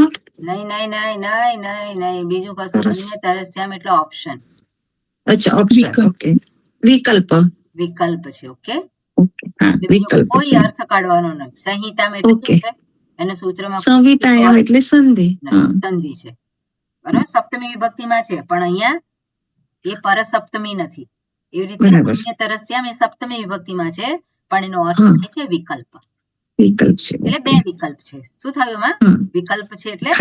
નહીં, બીજું કશું. અન્ય તરસ્યામ એટલે ઓપ્શન. અચ્છા, ઓપ્શન. ઓકે, વિકલ્પ. વિકલ્પ છે. ઓકે, હા, વિકલ્પ કોઈ છે. અર્થ કાઢવાનો નથી. સંહિતામાં એટલે શું છે? એના સૂત્રમાં સંવિતાયામ એટલે સંધિ. સંધિ છે. બરાબર? સપ્તમી વિભક્તિમાં છે પણ અહીંયા એ પરસપ્તમી નથી. એવી રીતે અન્ય તરસ્યામ એ સપ્તમી વિભક્તિમાં છે પણ એનો અર્થ થાય છે વિકલ્પ. વિકલ્પ છે એટલે બે વિકલ્પ છે. શું થયું એમાં? વિકલ્પ છે એટલે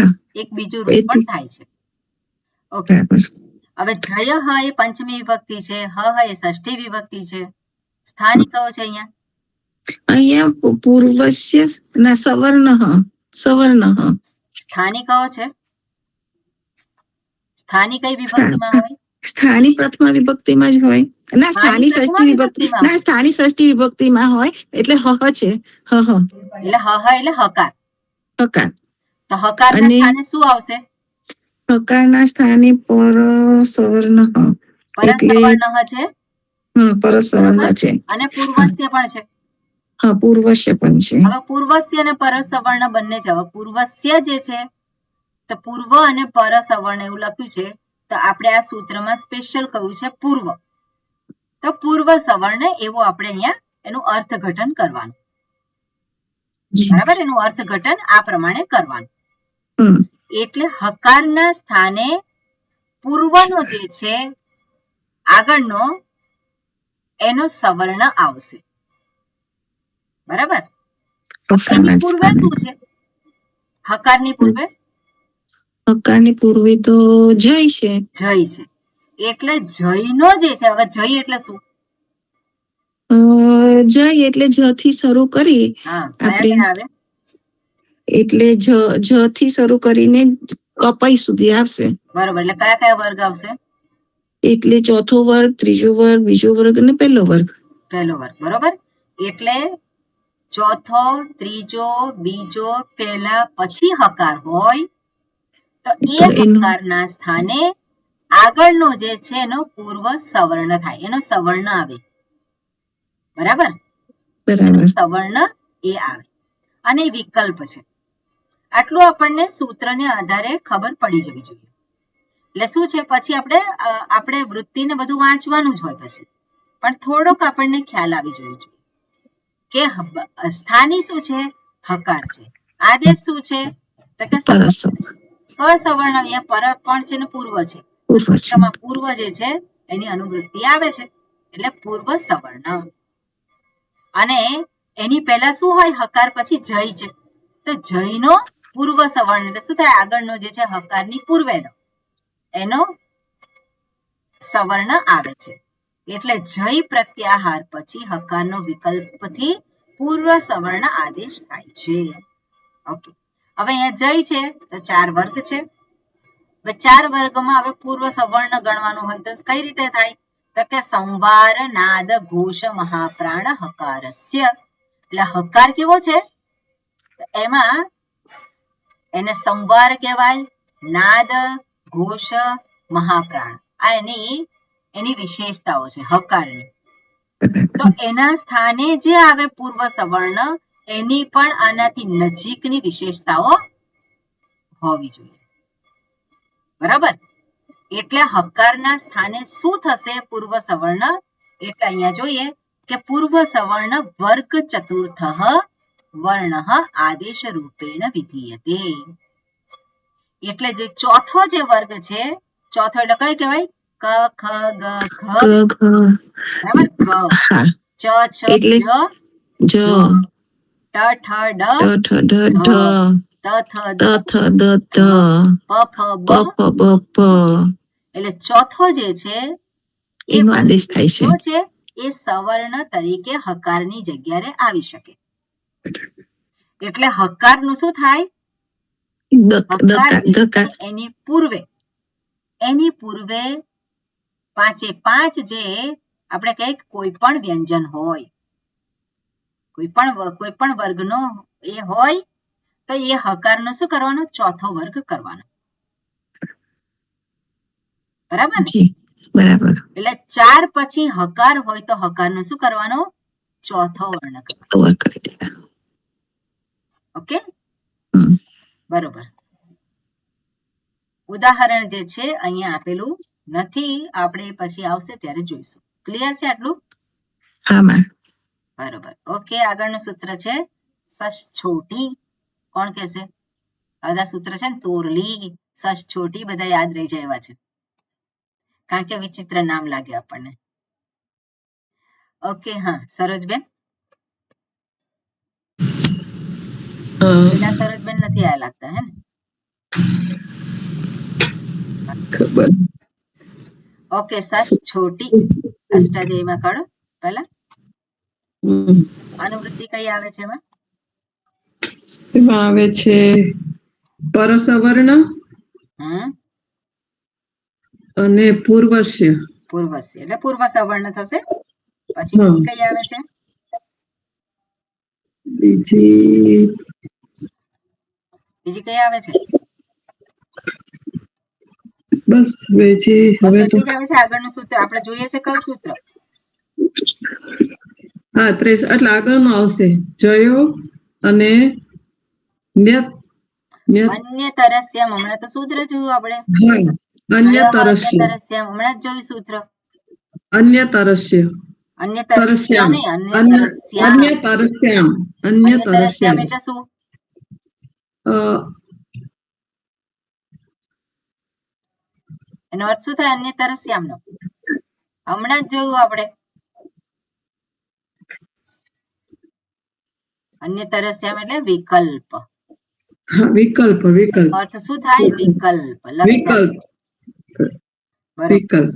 એક બીજું રૂપ પણ થાય છે. ઓકે, હવે જય હ એ પંચમી વિભક્તિ છે, હ એ ષષ્ઠી વિભક્તિ છે. સ્થાનિક કયો છે અહીંયા? અહીંયા પૂર્વસ્ય ના સવર્ણ સ્થાનિક કયો છે? સ્થાનિક કઈ વિભક્તિમાં હોય? સ્થાની પ્રથમા વિભક્તિમાં જ હોય. ના, સ્થાની ષષ્ઠી વિભક્તિ. ના, સ્થાની ષષ્ઠી વિભક્તિમાં હોય એટલે હ છે. એટલે હ એટલે હકાર. હકાર. તો હકારના સ્થાને શું આવશે? હકારના સ્થાને પરસવર્ણ. પરસવર્ણ છે. પરસવર્ણ છે અને પૂર્વસ્ય પણ છે. હા, પૂર્વસ્ય પણ છે. હવે પૂર્વસ્ય અને પરસવર્ણ બંને છે. હવે પૂર્વસ્ય જે છે તો પૂર્વ અને પરસવર્ણ એવું લખ્યું છે તો આપણે આ સૂત્રમાં સ્પેશિયલ કહ્યું છે પૂર્વ. તો પૂર્વ સવર્ણ એવું આપણે અહીંયા એનું અર્થઘટન કરવાનું. બરાબર? એનું અર્થઘટન આ પ્રમાણે કરવાનું. એટલે હકારના સ્થાને પૂર્વનો જે છે આગળનો એનો સવર્ણ આવશે. બરાબર? એની પૂર્વે શું છે? હકારની પૂર્વે હકારની પૂર્વે તો જય છે. જય છે. એટલે જયનો જે છે, હવે જય એટલે શું? જય એટલે જ થી શરૂ કરી આપણે, એટલે જ થી શરૂ કરીને કપાઈ સુધી આવશે. બરોબર. એટલે કયા કયા વર્ગ આવશે? એટલે ચોથો વર્ગ, ત્રીજો વર્ગ, બીજો વર્ગ અને પહેલો વર્ગ. પહેલો વર્ગ. બરોબર? એટલે ચોથો, ત્રીજો, બીજો, પહેલા પછી હકાર હોય તો એ હકારના સ્થાને આગળનો જે છે એનો પૂર્વ સવર્ણ થાય, એનો સવર્ણ આવે. બરાબર, સવર્ણ એ આવે અને વિકલ્પ છે. આટલું આપણને સૂત્રને આધારે ખબર પડી જવી જોઈએ. એટલે શું છે, પછી આપણે વૃત્તિને બધું વાંચવાનું જ હોય પછી, પણ થોડોક આપણને ખ્યાલ આવી જોઈએ કે સ્થાની શું છે, હકાર છે. આદેશ શું છે, તો કે સ્વસવર્ણ. અહીંયા પર પણ છે ને પૂર્વ છે. પૂર્વ જે છે એની અનુવૃત્તિ આવે છે એટલે પૂર્વ સવર્ણ. અને એની પહેલા શું હોય, હકાર પછી જય છે, તો જયનો પૂર્વ સવર્ણ એટલે શું થાય, આગળનો જે છે હકારની પૂર્વેનો એનો સવર્ણ આવે છે. એટલે જય પ્રત્યાહાર પછી હકારનો વિકલ્પથી પૂર્વ સવર્ણ આદેશ થાય છે. ઓકે, હવે અહીંયા જય છે તો 4 વર્ગ છે. હવે 4 વર્ગમાં હવે પૂર્વ સવર્ણ ગણવાનું હોય તો કઈ રીતે થાય, તો કે સંવાર નાદ ઘોષ મહાપ્રાણ હકારસ્ય. એટલે હકાર કેવો છે, એમાં એને સંવાર કહેવાય, નાદ, ઘોષ, મહાપ્રાણ, આ એની વિશેષતાઓ છે હકારની. તો એના સ્થાને જે આવે પૂર્વ સવર્ણ એની પણ આનાથી નજીકની વિશેષતાઓ હોવી જોઈએ. બરાબર, એટલે હકારના સ્થાને શું થશે પૂર્વ સવર્ણ, એટલે અહીંયા જોઈએ કે પૂર્વ સવર્ણ વર્ગ ચતુર્થ વર્ણ આદેશ રૂપેણ વિધીયતે. એટલે જે ચોથો જે વર્ગ છે, ચોથો એટલે કઈ કહેવાય, ક ખ ગ ઘ, બરાબર, ગ, ચ છ જ, ટ ઠ ડ, ત થ દ, પ ફ બ, એટલે ચોથો જે છે એનો આદેશ થાય છે, એ સવર્ણ તરીકે હકારની જગ્યાએ આવી શકે. એટલે હકારનું શું થાય, એની પૂર્વે 5 જે આપણે કહીએ કોઈ પણ વ્યંજન હોય, કોઈ પણ વર્ગનો એ હોય તો એ હકારનો શું કરવાનો, ચોથો વર્ગ કરવાનો. બરાબર ને? બરાબર. એટલે 4 પછી હકાર હોય તો હકારનો શું કરવાનો, ચોથો વર્ણ કરવાનો. ઓકે, બરોબર. ઉદાહરણ જે છે અહીંયા આપેલું નથી, આપણે પછી આવશે ત્યારે જોઈશું. ક્લિયર છે આટલું? બરોબર. ઓકે, આગળનું સૂત્ર છે સછોટી. કોણ કહેશે? બધા સૂત્ર છે ને, તોરલી, સછોટી, બધા યાદ રહી જાય એવા છે, કારણ કે વિચિત્ર નામ લાગે આપણને. ઓકે, હા, સરોજબેન. પેલા સરોજબેન નથી આયા લાગતા, હે ને? ઓકે, સછોટી અષ્ટાધ્યાયીમાં કાઢો પહેલા. અનુવૃત્તિ કઈ આવે છે એમાં? એમાં આવે છે પરસવર્ણ અને પૂર્વસ્ય. પૂર્વસ્ય એટલે પૂર્વ સવર્ણ થશે. પછી બીજી કઈ આવે છે? બીજી કઈ આવે છે? બસ બીજી હવે તો આવે છે. આગળનું સૂત્ર આપણે જોઈએ છે, કયું સૂત્ર? હા, 30. એટલે આગળનું આવશે જયો અને અન્ય તરસ્યમ. હમણાં તો સૂત્ર જોયું આપણે, અન્ય તરસ્યમ. હમણાં જ જોયું સૂત્ર. અન્ય તરસ્ય, અન્ય તરસ્યામ નહીં, અન્ય તરસ્યામ. અન્ય તરસ્યામ એટલે શું? એનો અર્થ શું થાય અન્ય તરસ્યામ નો? હમણાં જ જોયું આપણે. અન્ય તરસ્યામ એટલે વિકલ્પ. વિકલ્પ. અર્થ શું થાય? વિકલ્પ. વિકલ્પ.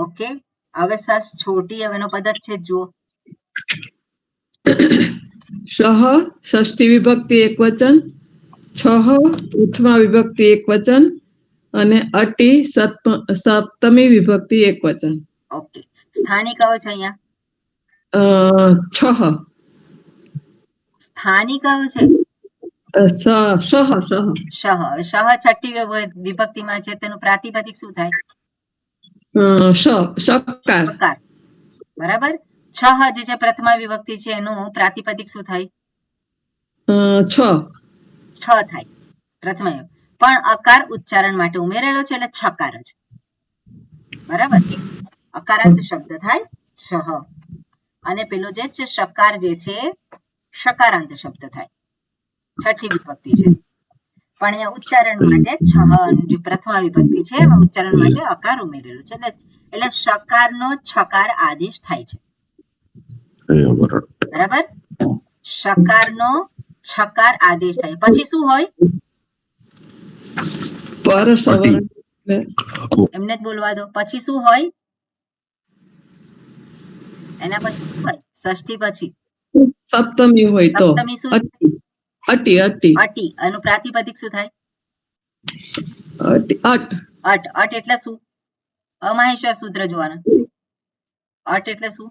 ઓકે, હવે છોટી હવેનો પદચ્છેદ જુઓ. સહ ષષ્ઠી વિભક્તિ એકવચન, છહ પ્રથમા વિભક્તિ એકવચન અને અટી સપ્તમી વિભક્તિ એકવચન. ઓકે, સ્થાનિક કયો છે અહીંયા? છહ. સ્થાની કયો છે? સહ સહ શહ. હવે શહ છઠ્ઠી વિભક્તિમાં છે, તેનું પ્રાતિપદિક શું થાય? સકાર. સકાર. બરાબર. છહ જે છે પ્રથમા વિભક્તિ છે, એનું પ્રાતિપદિક શું થાય? છ થાય પ્રથમા. પણ અકાર ઉચ્ચારણ માટે ઉમેરેલો છે એટલે છકાર જ. બરાબર. અકારાંત શબ્દ થાય છહ, અને પેલો જે છે શકાર જે છે શકારાંત શબ્દ થાય. છઠ્ઠી વિભક્તિ છે, પણ અહીંયા ઉચ્ચારણ માટે છહ જે પ્રથમા વિભક્તિ છે એમાં ઉચ્ચારણ માટે અકાર ઉમેરેલો છે, એટલે શકારનો છકાર આદેશ થાય છે. બરાબર. શકારનો છકાર આદેશ થાય. પછી શું હોય? પર સવર્ણ. એમને જ બોલવા દો. પછી શું હોય? એના પછી શું હોય? ષષ્ઠી પછી સપ્તમી હોય તો સપ્તમી શું? અટી અટી અટી. એનું પ્રાતિપદિક શું થાય? અટ. અટ એટલે શું? અમાહેશ્વર સૂત્ર જોવાનું. અટ એટલે શું?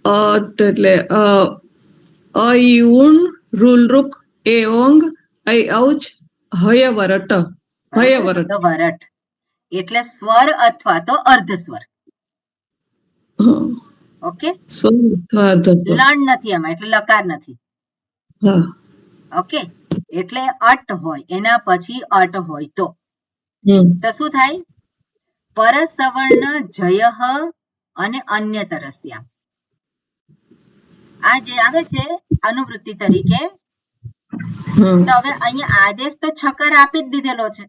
અટ એટલે અયુણ રૂલરૂક એ ઓંગ ఐ ఔચ હયવરટ. હયવરટ. વરટ એટલે સ્વર અથવા તો અર્ધ સ્વર. ઓકે. લણ નથી આમાં, એટલે લકાર નથી. ઓકે. એટલે અટ હોય, એના પછી અટ હોય તો શું થાય? પરસવર્ણ જય અને અન્ય તરસ્યા. આ જે આવે છે અનુવૃત્તિ તરીકે, તો હવે અહીંયા આદેશ તો છકાર આપી જ દીધેલો છે,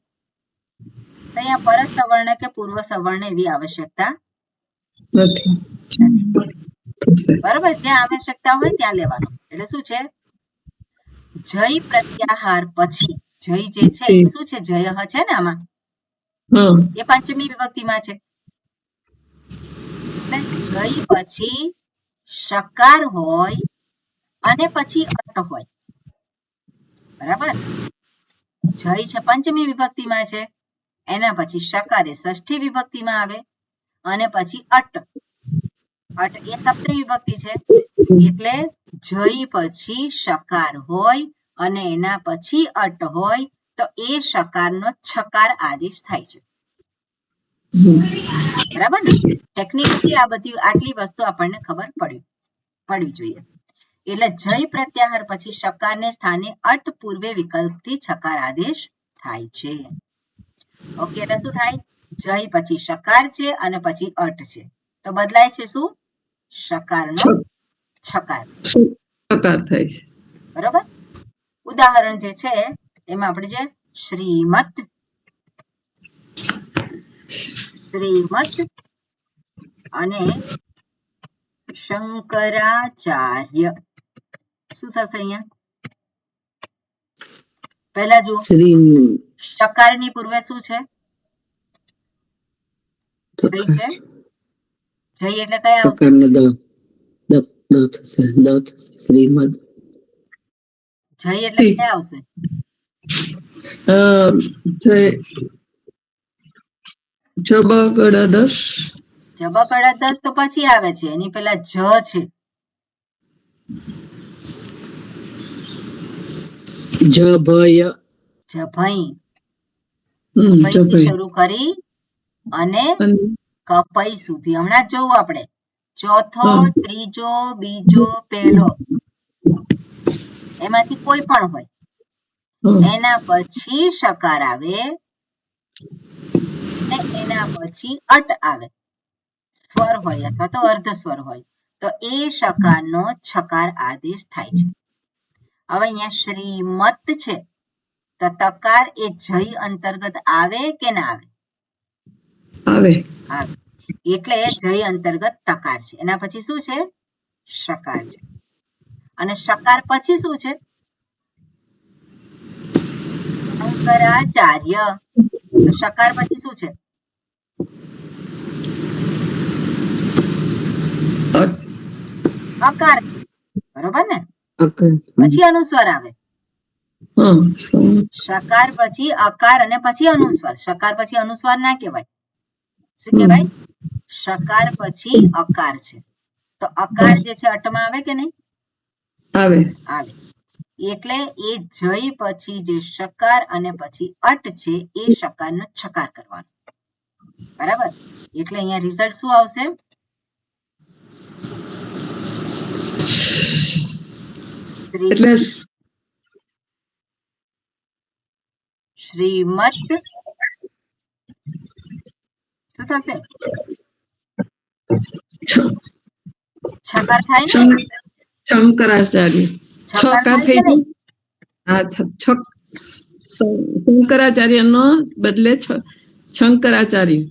તો અહીંયા પરસવર્ણ કે પૂર્વ સવર્ણ એવી આવશ્યકતા નથી. બરોબર. જ્યાં આવશ્યકતા હોય ત્યાં લેવાનો. એટલે શું છે? જય પ્રત્યાહાર પછી જય જે છે એ શું છે? જય છે ને આમાં, એ પંચમી વિભક્તિમાં છે. એટલે જય પછી શકાર હોય અને પછી અટ હોય. બરાબર. જય છે પંચમી વિભક્તિમાં છે, એના પછી શકાર એ ષષ્ઠી વિભક્તિમાં આવે, અને પછી અટ. અટ એ સપ્તમી વિભક્તિ છે, એટલે જય પછી શકાર હોય અને એના પછી અટ હોય તો એ શકારનો છકાર આદેશ થાય છે. બરાબર ને? ટેકનિકલી આ બધી આટલી વસ્તુ આપણને ખબર પડવી જોઈએ. એટલે જય પ્રત્યાહાર પછી શકારને સ્થાને અટ પૂર્વે વિકલ્પથી છકાર આદેશ થાય છે. ઓકે. એટલે શું થાય? જય પછી શકાર છે અને પછી અટ છે, તો બદલાય છે શું? શકારનો છકાર થાય છે. બરોબર. ઉદાહરણ જે છે એમાં આપણે જે શ્રીમત અને શંકરાચાર્ય, શું થશે અહીંયા? પહેલા જુઓ, શકાર ની પૂર્વે શું છે? જય છે. જય એટલે કયા આવશે? શ્રીમદ. જય એટલે કયા આવશે? જબગડદશ. જબકડદશ તો પછી આવે છે, એની પેલા જ છે. જભય. જભય શરૂ કરી અને કપઈ સુધી. હમણાં જ જોવું આપણે. ચોથો, ત્રીજો, બીજો, પહેલો, એમાંથી કોઈ પણ હોય, એના પછી શકાર આવે ને એના પછી અટ આવે. સ્વર હોય અથવા તો અર્ધ સ્વર હોય તો એ શકારનો છકાર આદેશ થાય છે. હવે અહીંયા શ્રીમત છે, તો તકાર એ જય અંતર્ગત આવે કે ના આવે? આવે. એટલે જય અંતર્ગત તકાર છે. એના પછી શું છે? શકાર છે. અને શકાર પછી શું છે? શંકરાચાર્ય. તો શકાર પછી શું છે? અકાર છે. બરોબર ને? પછી અનુસ્વાર આવે. શકાર પછી અકાર અને પછી અનુસ્વાર. શકાર પછી અનુસ્વાર ના કહેવાય. શું કહેવાય? શકાર પછી અકાર છે, તો અકાર જે છે અટમાં આવે કે નહીં? આવે. એટલે એ જય પછી જે શકાર અને પછી અટ છે એ શકારનો છકાર કરવાનો. બરાબર? એટલે અહીંયા રિઝલ્ટ શું આવશે? એટલે શ્રીમત શું થશે? છકાર થાય ને? શંકરાચાર્ય છકાર છકાર થાય થઈ કે નહીં? હા, શંકરાચાર્ય નો બદલે શંકરાચાર્ય.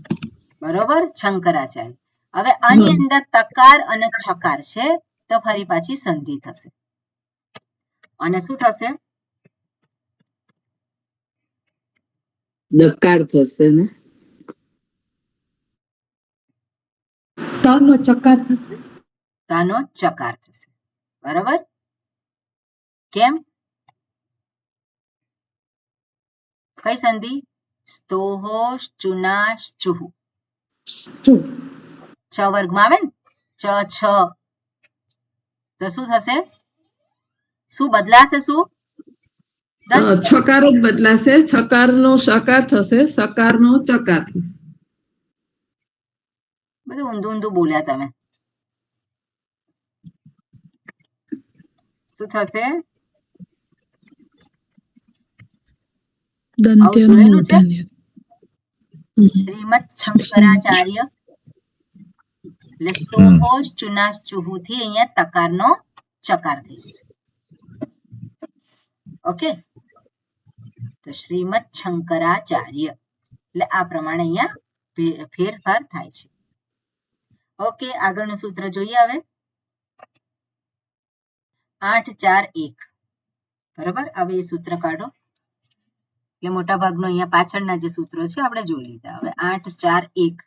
બરોબર, શંકરાચાર્ય. હવે આની અંદર તકાર અને છકાર છે તો ફરી પાછી સંધિ થશે અને શું થશે? દકાર થશે ને? તનો ચકાર થશે. તાનો ચકાર થશે. બરોબર? કેમ? કઈ સંધિ? સ્તોહો ચુનાશ ચુહુ. છ વર્ગમાં આવે ને? ચ છ તો શું થશે? શું બદલાશે? શું છકાર જ બદલાશે. છકાર નો સકાર થશે, સકાર નો ચકાર થશે. બધું ઊંધું ઊંધું બોલ્યા તમે. શું થશે? જોયેલું છે? શ્રીમદ શંકરાચાર્ય એટલે સ્તોહો ચુનાશ ચુહુ થી અહીંયા તકારનો ચકાર થઈ જશે. ઓકે, તો શ્રીમદ શંકરાચાર્ય એટલે આ પ્રમાણે અહીંયા ફેરફાર થાય છે. ઓકે, આગળનું સૂત્ર જોઈએ હવે. 8 4 1. બરાબર? હવે એ સૂત્ર કાઢો. એટલે મોટા ભાગનો અહીંયા પાછળના જે સૂત્રો છે આપણે જોઈ લીધા. હવે 8 4 1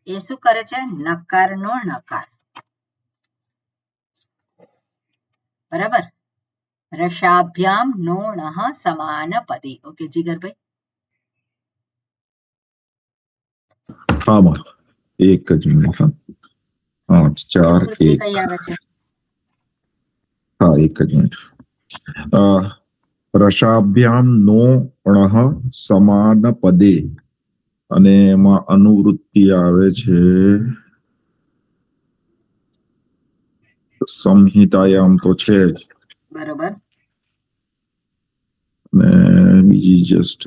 એ શું કરે છે? નકારનો નકાર. બરાબર? રસાભ્યામ નોણઃ સમાન પદે. ઓકે જીગરભાઈ? હા, એક જ મિનિટ. 8 4 1 કઈ આવે છે? હા, એક જ મિનિટ. રસાભ્યામ નો અણઃ સમાન પદે અને એમાં અનુવૃત્તિ આવે છે સંહિતાયામ તો છે જ. બરોબર. ને બીજી જસ્ટ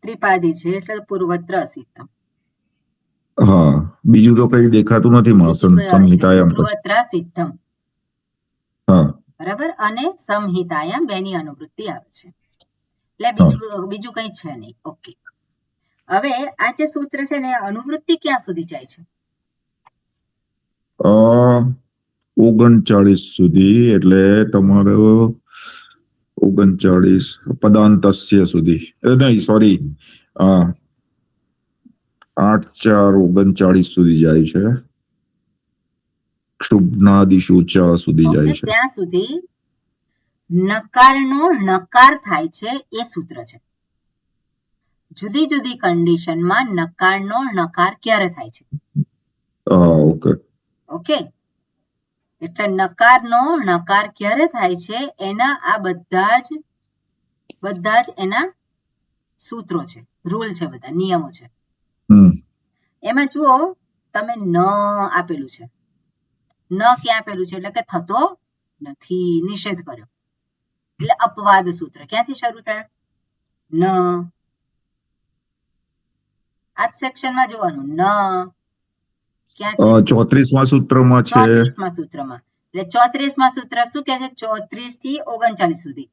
ત્રિપાદી છે એટલે પૂર્વત્ર અસિદ્ધમ. હા, બીજું તો કઈ દેખાતું નથી માં. સંહિતાયામ પૂર્વત્ર સિદ્ધમ. હા, બરાબર? અને સંહિતાયામ બેની અનુવૃત્તિ આવે છે. એટલે બીજું કઈ છે નહીં. ઓકે, હવે આ જે સૂત્ર છે ને અનુવૃત્તિ ક્યાં સુધી જાય છે? 39 સુધી. એટલે તમારે 39 પદાંતસ્ય સુધી. નહીં, સોરી, 8 4 39 સુધી જાય છે. ક્ષુબ્નાદિશુ ચ સુધી જાય છે. ત્યાં સુધી નકારનો નકાર થાય છે એ સૂત્ર છે. જુદી જુદી કન્ડિશનમાં નકારનો નકાર ક્યારે થાય છે? ઓકે ઓકે, એટલે નકારનો નકાર ક્યારે થાય છે એના આ બધા જ એના સૂત્રો છે, રૂલ છે, બધા નિયમો છે. એમાં જુઓ તમે ન આપેલું છે. ન ક્યાં આપેલું છે? એટલે કે થતો નથી, નિષેધ કર્યો. એટલે અપવાદ સૂત્ર ક્યાંથી શરૂ થાય? ન. આ સેક્શનમાં જોવાનું. ન ક્યાં છે? 34મા સૂત્રમાં છે. 34મા સૂત્રમાં. એટલે 34મા સૂત્ર શું કહે છે? 34 થી 39 સુધી.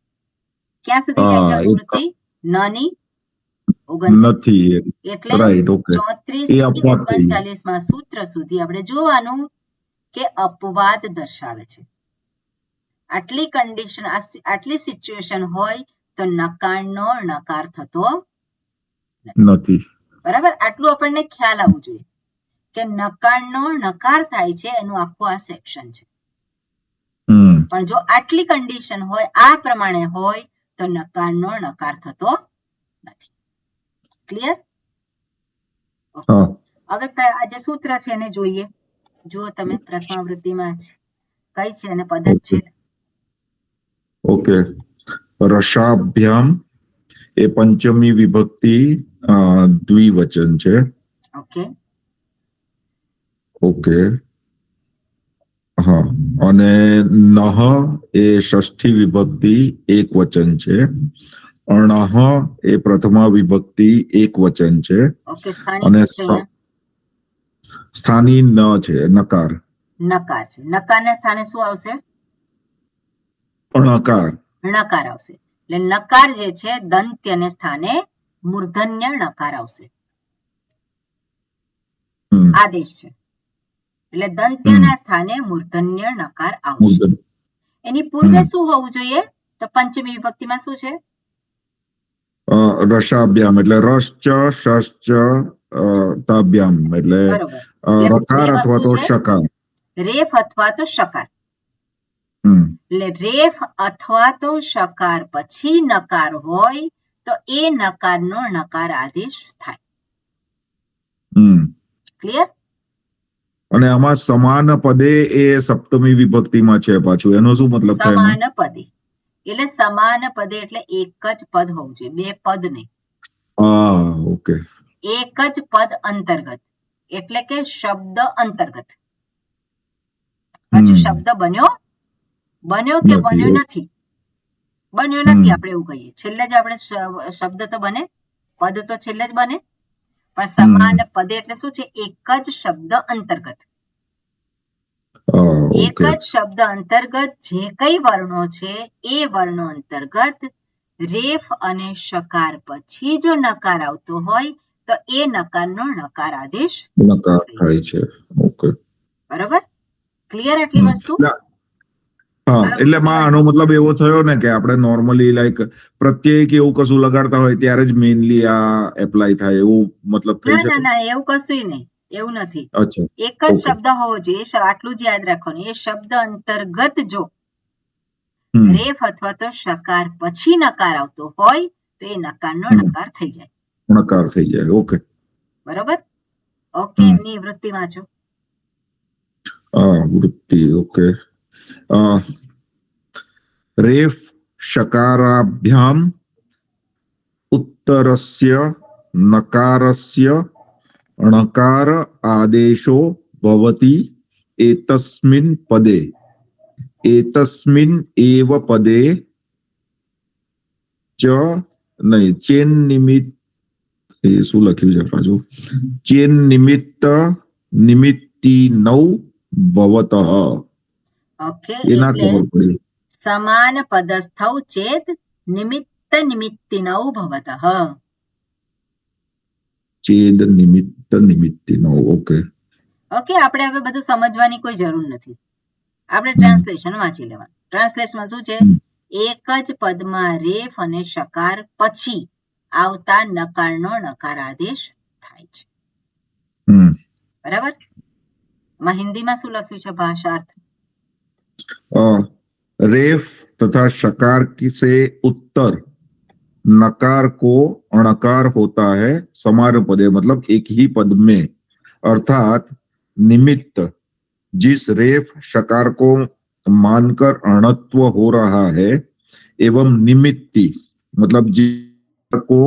ક્યાં સુધી જાય છે અનુવૃત્તિ? નની 39 નથી. એટલે 34 થી 39મા સૂત્ર સુધી આપણે જોવાનું કે અપવાદ દર્શાવે છે. આટલી કન્ડિશન, આટલી સિચ્યુએશન હોય તો નકારનો નકાર થતો નથી. બરાબર? આટલું આપણને ખ્યાલ આવવું જોઈએ કે નકારનો નકાર થાય છે એનું આખું આ સેક્શન છે. પણ જો આટલી કન્ડિશન હોય, આ પ્રમાણે હોય તો નકારનો નકાર થતો નથી. ક્લિયર? હવે આ જે સૂત્ર છે એને જોઈએ. જુઓ તમે પ્રથમાવૃત્તિમાં કઈ છે અને પદચ્છેદ. ઓકે, રસાભ્યામ એ પંચમી વિભક્તિ દ્વિવચન છે. ઓકે, ઓકે, હા, અને નહ એ ષષ્ઠી વિભક્તિ એક વચન છે. અણહ એ પ્રથમા વિભક્તિ એક વચન છે. ઓકે. સ્થાની અને શું છે અહીંયા? સ્થાની ન છે, નકાર. નકાર છે. નકારના સ્થાને શું આવશે? અણકાર. ણકાર આવશે. એટલે નકાર જે છે દંત્યને સ્થાને મૂર્ધન્ય ણકાર આવશે. આદેશ છે એટલે દંત્યના સ્થાને મૂર્ધન્ય ણકાર આવશે. એની પૂર્વે શું હોવું જોઈએ? તો પંચમી વિભક્તિમાં શું છે? રસાભ્યામ એટલે રશ્ચ શશ્ચ તાભ્યામ એટલે રકાર અથવા તો શકાર. રેફ અથવા તો શકાર. એટલે રેફ અથવા તો શકાર પછી નકાર હોય તો એ નકારનો ણકાર આદેશ થાય. ક્લિયર? અને આમાં સમાન પદે એ સપ્તમી વિભક્તિમાં છે પાછું, એનો શું મતલબ થાય? સમાન પદે એટલે સમાન પદે એટલે એક જ પદ હોવું જોઈએ, બે પદ નહીં. ઓકે. એક જ પદ અંતર્ગત એટલે કે શબ્દ અંતર્ગત. હજુ શબ્દ બન્યો કે બન્યો નથી? બન્યો નથી આપણે એવું કહીએ. છેલ્લે જ આપણે શબ્દ તો બને, પદ તો છેલ્લે જ બને. પણ સમાન પદે એટલે શું છે? એક જ શબ્દ અંતર્ગત. એક જ શબ્દ અંતર્ગત જે કઈ વર્ણો છે એ વર્ણો અંતર્ગત રેફ અને શકાર પછી જો નકાર આવતો હોય તો એ નકારનો ણકાર આદેશ થાય છે. ઓકે, બરોબર? ક્લિયર આટલી વસ્તુ? હા, એટલે આનો મતલબ એવો થયો ને કે આપણે નોર્મલી લાઈક પ્રત્યય કે એવું કશું લગાડતા હોય ત્યારે જ મેઇનલી આ એપ્લાય થાય એવું મતલબ થઈ શકે? ના, એવું કશું નહીં, એવું નથી. અચ્છા, એક જ શબ્દ હોવો જોઈએ, આટલું જ યાદ રાખવાનું. એ શબ્દ અંતર્ગત જો રેફ અથવા તો શકાર પછી નકાર આવતો હોય તો એ નકારનો ણકાર થઈ જાય. નકાર થઈ જાય. ઓકે, બરોબર? ઓકે, એમની વૃત્તિ વાંચો. વૃત્તિ. ઓકે, રેફ શકારાભ્યામ ઉત્તરસ્ય નકારસ્ય ણકાર આદેશો ભવતિ એતસ્મિન પદે. એતસ્મિન એવ પદે ચ નહીં, ચેન નિમિત્ત, એ શું લખ્યું છે પાછું? ચેન નિમિત્ત નિમિત્તિ નૌ ભવતઃ. ઓકે, એના ખબર પડી. સમાન પદસ્થૌ ચેત નિમિત્ત નિમિત્તિનૌ ભવતઃ. ચેદ નિમિત્ત નિમિત્તિનૌ. ઓકે, આપણે હવે બધું સમજવાની કોઈ જરૂર નથી. આપણે ટ્રાન્સલેશન વાંચી લેવાનું. ટ્રાન્સલેશનમાં શું છે? એક જ પદમાં રેફ અને શકાર પછી આવતા નકારનો ણકાર આદેશ થાય છે. બરાબર? હિન્દીમાં શું લખ્યું છે ભાષાર્થ? रेफ तथा शकार से उत्तर नकार को अणकार होता है समान पदे, मतलब एक ही पद में, अर्थात निमित्त जिस रेफ शकार को मानकर अणत्व हो रहा है एवं निमित्ती मतलब जिस को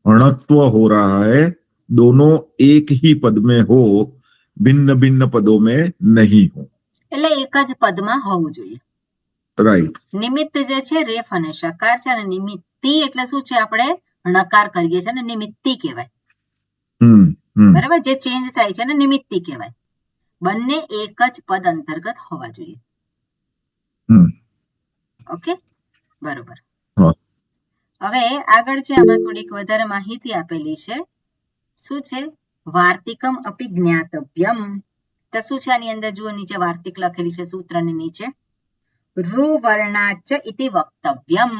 अणत्व हो रहा है, दोनों एक ही पद में हो, भिन्न भिन्न पदों में नहीं हो. એટલે એક જ પદમાં હોવું જોઈએ. રાઈટ. નિમિત્ત જે છે રેફ અને શકાર છે, અને નિમિત્તિ એટલે શું છે? આપણે ણકાર કરીએ છીએ ને નિમિત્તિ કહેવાય. બરાબર? જે ચેન્જ થાય છે ને નિમિત્તિ કહેવાય. બંને એક જ પદ અંતર્ગત હોવા જોઈએ. ઓકે, બરોબર. હવે આગળ છે, આમાં થોડીક વધારે માહિતી આપેલી છે. શું છે? વાર્તિકમ અપી જ્ઞાતવ્યમ. તો શું છે આની અંદર? જુઓ, નીચે વાર્તિક લખેલી છે સૂત્રની નીચે. રૂ વર્ણાચ ઇતિ વક્તવ્યમ.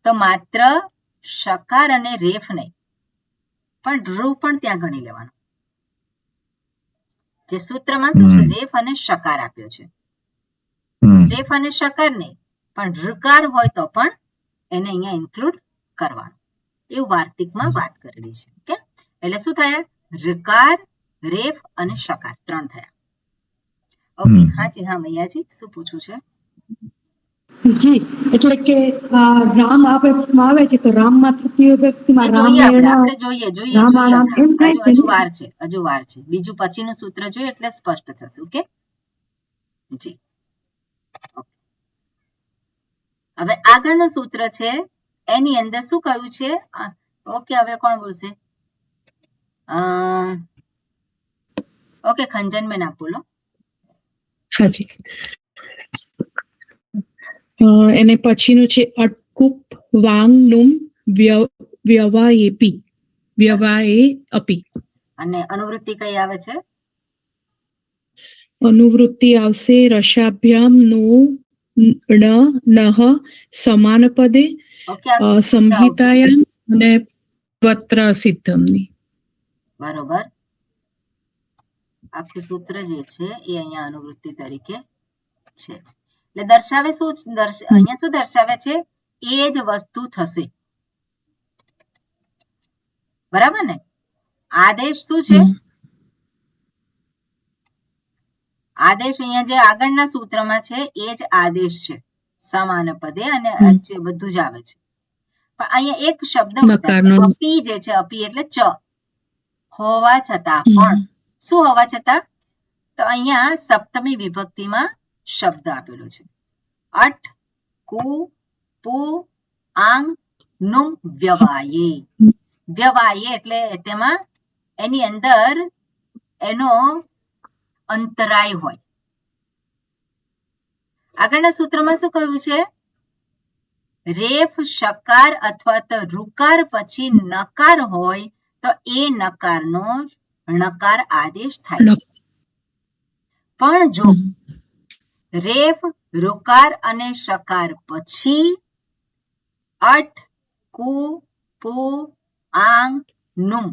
તો માત્ર શકાર અને રેફ નહીં, પણ રૂ પણ ત્યાં ગણી લેવાનું. જે સૂત્રમાં શું છે? રેફ અને શકાર આપ્યો છે. રેફ અને શકાર નહીં, પણ ઋકાર હોય તો પણ એને અહીંયા ઇન્ક્લુડ કરવાનું. એવું વાર્તિકમાં વાત કરેલી છે. ઓકે, એટલે શું થયા? ઋકાર, રેફ અને શકાર 3 થયા. ઓકે, હાજી, હા મૈયાજી, શું પૂછવું છે? જી, એટલે કે રામ આવે છે તો રામમાં તૃતીય વ્યક્તિમાં આપણે જોઈએ રામાયણ એમ થાય છે હજુ ને? વાર છે. બીજું પછીનું સૂત્ર જોઈએ એટલે સ્પષ્ટ થશે. ઓકે જી. હવે આગળનું સૂત્ર છે, એની અંદર શું કહ્યું છે? ઓકે, હવે કોણ બોલશે? ઓકે, ખંજનબેન આપ બોલો. હાજી, એને પછીનું છે અટકુપ વાંગ નુમ વ્યવાયેપી વ્યવાયે અપી. અને અનુવૃત્તિ કઈ આવે છે? અનુવૃત્તિ આવશે રસાભ્યામ નો નહ સમાન પદે સંહિતાયામ અને પત્ર સિદ્ધમની. બરોબર. આખું સૂત્ર જે છે એ અહીંયા અનુવૃત્તિ તરીકે છે. એટલે દર્શાવે શું? અહીંયા શું દર્શાવે છે? એ જ વસ્તુ થશે. બરાબર ને? આદેશ શું છે? આદેશ અહીંયા જે આગળના સૂત્રમાં છે એ જ આદેશ છે, સમાન પદે, અને બધું જ આવે છે. પણ અહીંયા એક શબ્દ અપી જે છે, અપી એટલે ચ, હોવા છતાં પણ. શું હોવા છતાં? તો અહીંયા સપ્તમી વિભક્તિમાં શબ્દ આપેલો છે. અટ કુ પુ આંગ નુમ વ્યવાયે. વ્યવાયે એટલે તેમાં એની અંદર એનો અંતરાય હોય. આગળના સૂત્રમાં શું કહ્યું છે? રેફ શકાર અથવા તો રુકાર પછી નકાર હોય તો એ નકારનો ણકાર આદેશ થાય છે. પણ જો રેફ રુકાર અને શકાર પછી અટ કુ પુ આંગ નુમ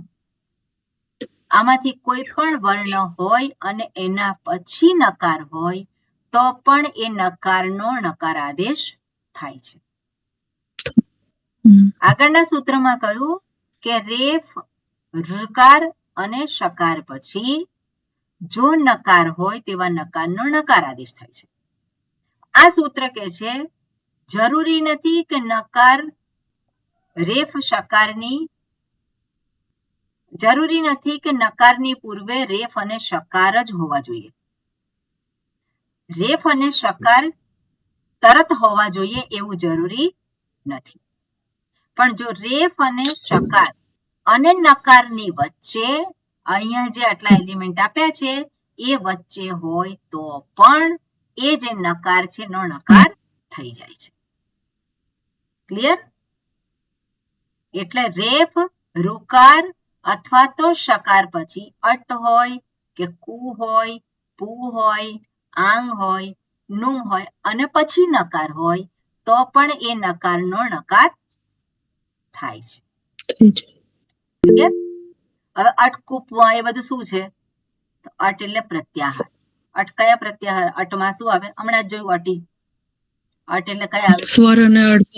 આમાંથી કોઈ પણ વર્ણ હોય અને એના પછી નકાર હોય તો પણ એ નકારનો ણકાર આદેશ થાય છે. આગળના સૂત્રમાં કહ્યું કે રેફ ઋકાર અને શકાર પછી જો નકાર હોય તેવા નકારનો ણકાર આદેશ થાય છે. આ સૂત્ર કે છે જરૂરી નથી કે નકાર રેફ શકારની જરૂરી નથી કે નકારની પૂર્વે રેફ અને શકાર જ હોવા જોઈએ. રેફ અને શકાર તરત હોવા જોઈએ એવું જરૂરી નથી. પણ જો રેફ અને શકાર અને નકારની વચ્ચે અહીંયા જે આટલા એલિમેન્ટ આપ્યા છે એ વચ્ચે હોય તો પણ એ જે નકાર છે નો નકાર થઈ જાય છે. ક્લિયર? એટલે રેફ રુકાર અથવા તો શકાર પછી અટ હોય કે કુ હોય, પુ હોય, આંગ હોય, નુમ હોય અને પછી નકાર હોય તો પણ એ નકારનો ણકાર થાય છે. ક્લિયર? હવે અટ કુપ એ બધું શું છે? તો અટ એટલે પ્રત્યાહાર. અટ કયા પ્રત્યાહાર? અટમાં શું આવે? હમણાં જ જોયું અટી. અટ એટલે કયા આવે? સ્વર અને અર્ધ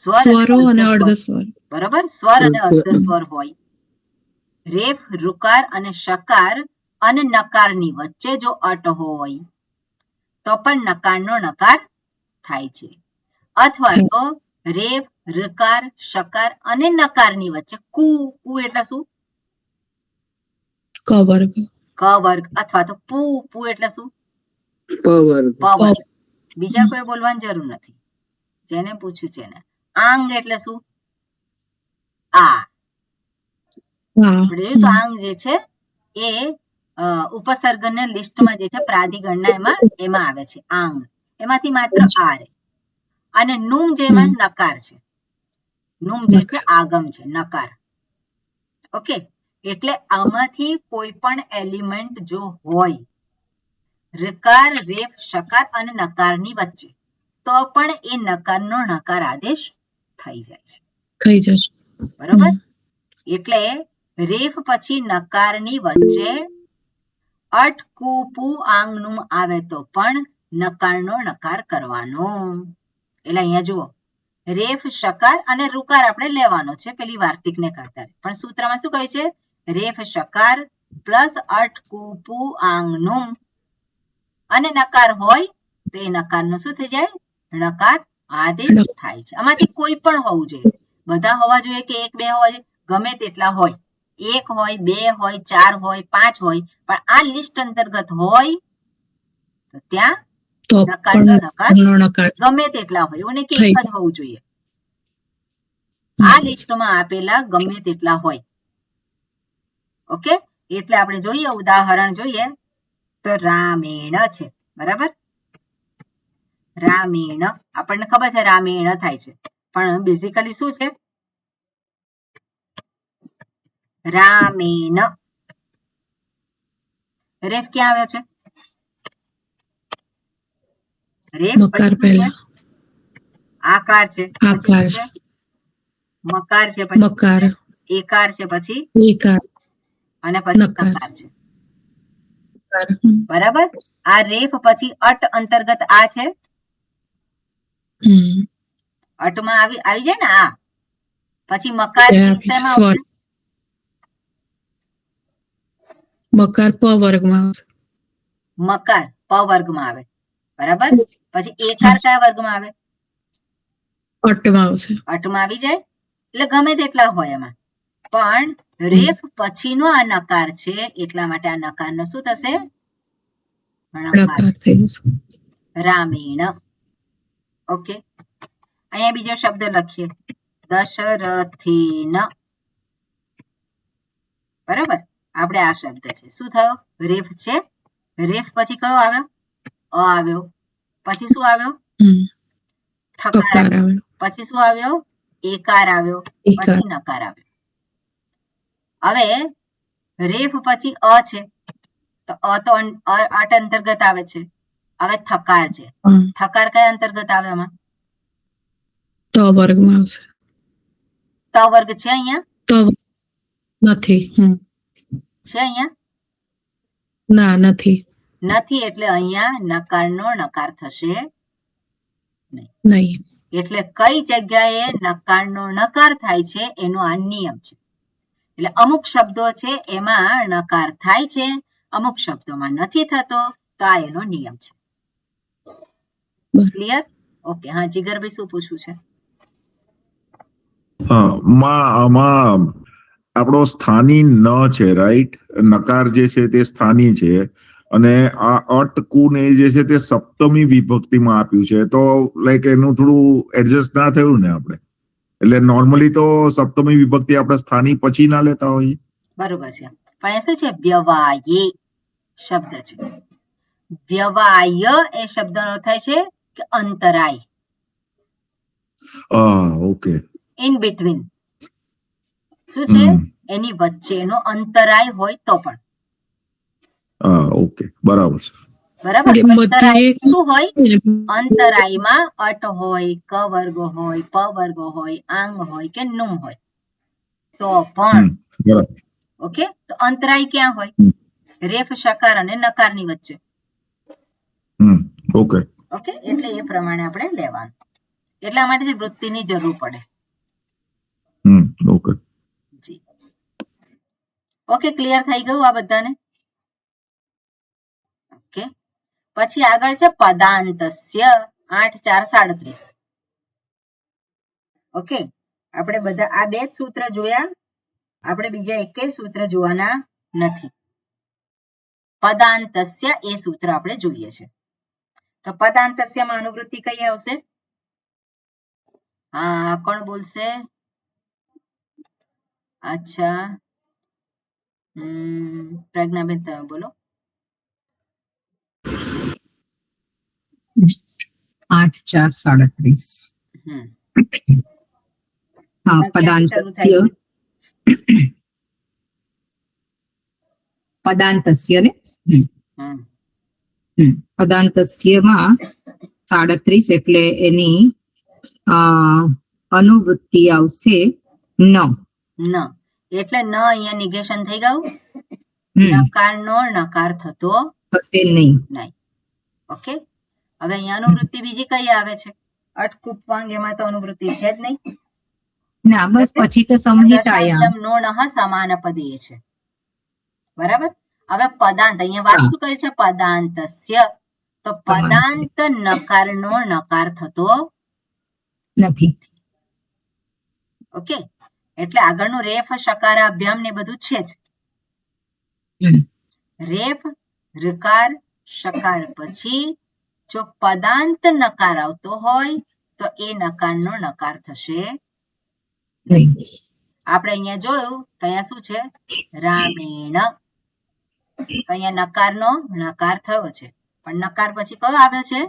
સ્વરો અને અર્ધ સ્વર. બરોબર, સ્વર અને અર્ધ સ્વર હોય. રેફ રુકાર અને શકાર અને નકારની વચ્ચે જો અટ હોય તો પણ નકારનો ણકાર થાય છે. અથવા તો રેફ ઋકાર શકાર અને નકારની વચ્ચે કુ, કુ એટલે શું? ક વર્ગ. ક વર્ગ. અથવા તો પુ, પુ એટલે શું? પ વર્ગ. પ વર્ગ. બીજા કોઈ બોલવાની જરૂર નથી, જેને પૂછ્યું છે એને. આંગ એટલે શું? આ. તો આંગ જે છે એ ઉપસર્ગના લિસ્ટમાં જે છે પ્રાધિગણના એમાં આવે છે આંગ. એમાંથી માત્ર આ રે. અને નુમ જેમાં નકાર છે. નુમ જે છે આગમ છે, નકાર. ઓકે, એટલે આમાંથી કોઈ પણ એલિમેન્ટ જો હોય ઋકાર, રેફ, શકાર અને નકારની વચ્ચે તો પણ એ નકારનો ણકાર આદેશ થઈ જાય છે. થઈ જશે. બરોબર? એટલે રેફ પછી નકારની વચ્ચે અટ કુ પુ આંગ નુમ આવે તો પણ નકારનો ણકાર કરવાનો. એટલે અહીંયા જુઓ, રેફ શકાર અને રુકાર આપણે લેવાનો છે પેલી વાર્તિકને કરતા. પણ સૂત્રમાં શું કહે છે? રેફ શકાર પ્લસ અટ કુ પુ આંગ નુમ અને નકાર હોય તો એ નકારનો શું થઈ જાય? નકાર આદેશ થાય છે. આમાંથી કોઈ પણ હોવું જોઈએ, બધા હોવા જોઈએ કે એક બે હોવા જોઈએ? ગમે તેટલા હોય, 1 હોય, 2 હોય, 4 હોય, 5 હોય, પણ આ લિસ્ટ અંતર્ગત હોય તો ત્યાં તો નકારનો પણ નકાર નકાર ગમે તેટલા હોય, એવું નહીં કે એક જ હોવું જોઈએ. આ લિસ્ટમાં આપેલા ગમે તેટલા હોય. ઓકે, એટલે આપણે જોઈએ, ઉદાહરણ જોઈએ તો રામેણ છે, બરાબર? રામેણ, આપણને ખબર છે રામેણ થાય છે, પણ બેઝિકલી શું છે? રામેણ. રેફ ક્યાં આવ્યો છે? રેફ મકાર પછી શું છે? પહેલા આકાર છે, પછી આકાર શું છે? મકાર છે, પછી શું મકાર છે? એકાર છે, પછી એકાર અને પછી નકાર. નકાર છે, બરાબર? આ રેફ પછી અટ અંતર્ગત આ છે, અટમાં આવી જાય ને આ, પછી મકાર છે, શેમાં આવશે? મકાર પ વર્ગમાં આવશે. મકાર પ વર્ગમાં આવે, બરાબર? પછી એકાર કયા વર્ગમાં આવે? અટમાં આવશે. અટમાં આવી જાય. એટલે ગમે તેટલા હોય એમાં, પણ રેફ પછીનો આ નકાર છે, એટલા માટે આ નકારનો શું થશે? નકાર થઈ જશે. રામેણ. ઓકે, અહીંયા બીજો શબ્દ લખીએ, દશરથેન. બરાબર, આપણે આ શબ્દ છે, શું થયો? રેફ છે. રેફ પછી કયો આવ્યો? અ આવ્યો. પછી શું આવ્યો? થકાર આવ્યો. પછી શું આવ્યો? એકાર આવ્યો. પછી નકાર આવ્યો. હવે રેફ પછી અ છે, તો અ તો અટ અંતર્ગત આવે છે. હવે થકાર છે, થકાર કયા અંતર્ગત આવે? આમાં ત વર્ગમાં આવશે. ત વર્ગ છે અહીંયા? તો નથી. છે અહીંયા? ના, નથી. નથી, એટલે અહીંયા નકારનો નકાર થશે નહીં. એટલે કઈ જગ્યાએ નકારનો નકાર થાય છે એનો આ નિયમ છે. એટલે અમુક શબ્દો છે એમાં નકાર થાય છે, અમુક શબ્દોમાં નથી થતો, તો આ એનો નિયમ છે. ક્લિયર? ઓકે, હા જીગરભાઈ, શું પૂછવું છે? આમાં આપણો સ્થાની ન છે, રાઈટ? નકાર જે છે તે સ્થાની છે, અને આ અટ કુને જે છે તે સપ્તમી વિભક્તિમાં આપ્યું છે, તો લાઈક એનું થોડું એડજસ્ટ ના થયું ને આપણે? એટલે નોર્મલી તો સપ્તમી વિભક્તિ આપણે સ્થાની પછી ના લેતા હોઈએ. બરોબર છે, પણ એ શું છે? વ્યવાયે શબ્દ છે. વ્યવાય એ શબ્દનો થાય છે કે અંતરાય, ઓકે, ઇન બિટવીન. શું છે? એની વચ્ચેનો અંતરાય હોય તો પણ. ઓકે, બરાબર છે. બરાબર. અંતરાય શું હોય? અંતરાયમાં અટ હોય, ક વર્ગ હોય, પ વર્ગ હોય, આંગ હોય કે નુમ હોય તો પણ. ઓકે, તો અંતરાય ક્યાં હોય? રેફ, શકાર અને નકારની વચ્ચે. ઓકે, ઓકે, એટલે એ પ્રમાણે આપણે લેવાનું. એટલા માટે વૃત્તિની જરૂર પડે. ઓકે જી, ઓકે, ક્લિયર થઈ ગયું આ બધાને? ઓકે, પછી આગળ છે પદાંતસ્ય, 8-4-37. ઓકે, આપણે બધા આ બે જ સૂત્ર જોયા, આપણે બીજા એકેય સૂત્ર જોવાના નથી. પદાંતસ્ય એ સૂત્ર આપણે જોઈએ છે. તો પદાંતસ્યમાં અનુવૃત્તિ કઈ આવશે? હા, કોણ બોલશે? અચ્છા, પ્રજ્ઞાબેન તમે બોલો. 8-4-37. હા, પદાંતસ્ય. પદાંતસ્ય ને પદાંતસ્યમાં 37 એટલે એની અનુવૃત્તિ આવશે ન. એટલે ન અહીંયા નિગેશન થઈ ગયું. નકારનો નકાર થતો હશે નહીં. ઓકે, હવે અહીંયા અનુવૃત્તિ બીજી કઈ આવે છે? અટ, કુપ્વાંગ, એમાં તો અનુવૃત્તિ છે જ નહીં. ના, બસ પછી તો સંહિતાયામ નો નહ સમાન પદે છે. બરાબર. હવે પદાંત, અહીંયા વાત શું કરે છે? પદાંતસ્ય. તો પદાંત નકારનો નકાર થતો નથી. ઓકે, એટલે આગળનું રેફ શકારાભ્યામ ને બધું છે જ. હમ. રેફ ઋકાર શકાર પછી જો પદાંત નકાર આવતો હોય તો એ નકારનો નકાર થશે. નહીં. આપણે અહીંયા જોયું તો અહીંયા શું છે? રામેણ. તો અહીંયા નકારનો નકાર થયો છે, પણ નકાર પછી કયો આવ્યો છે?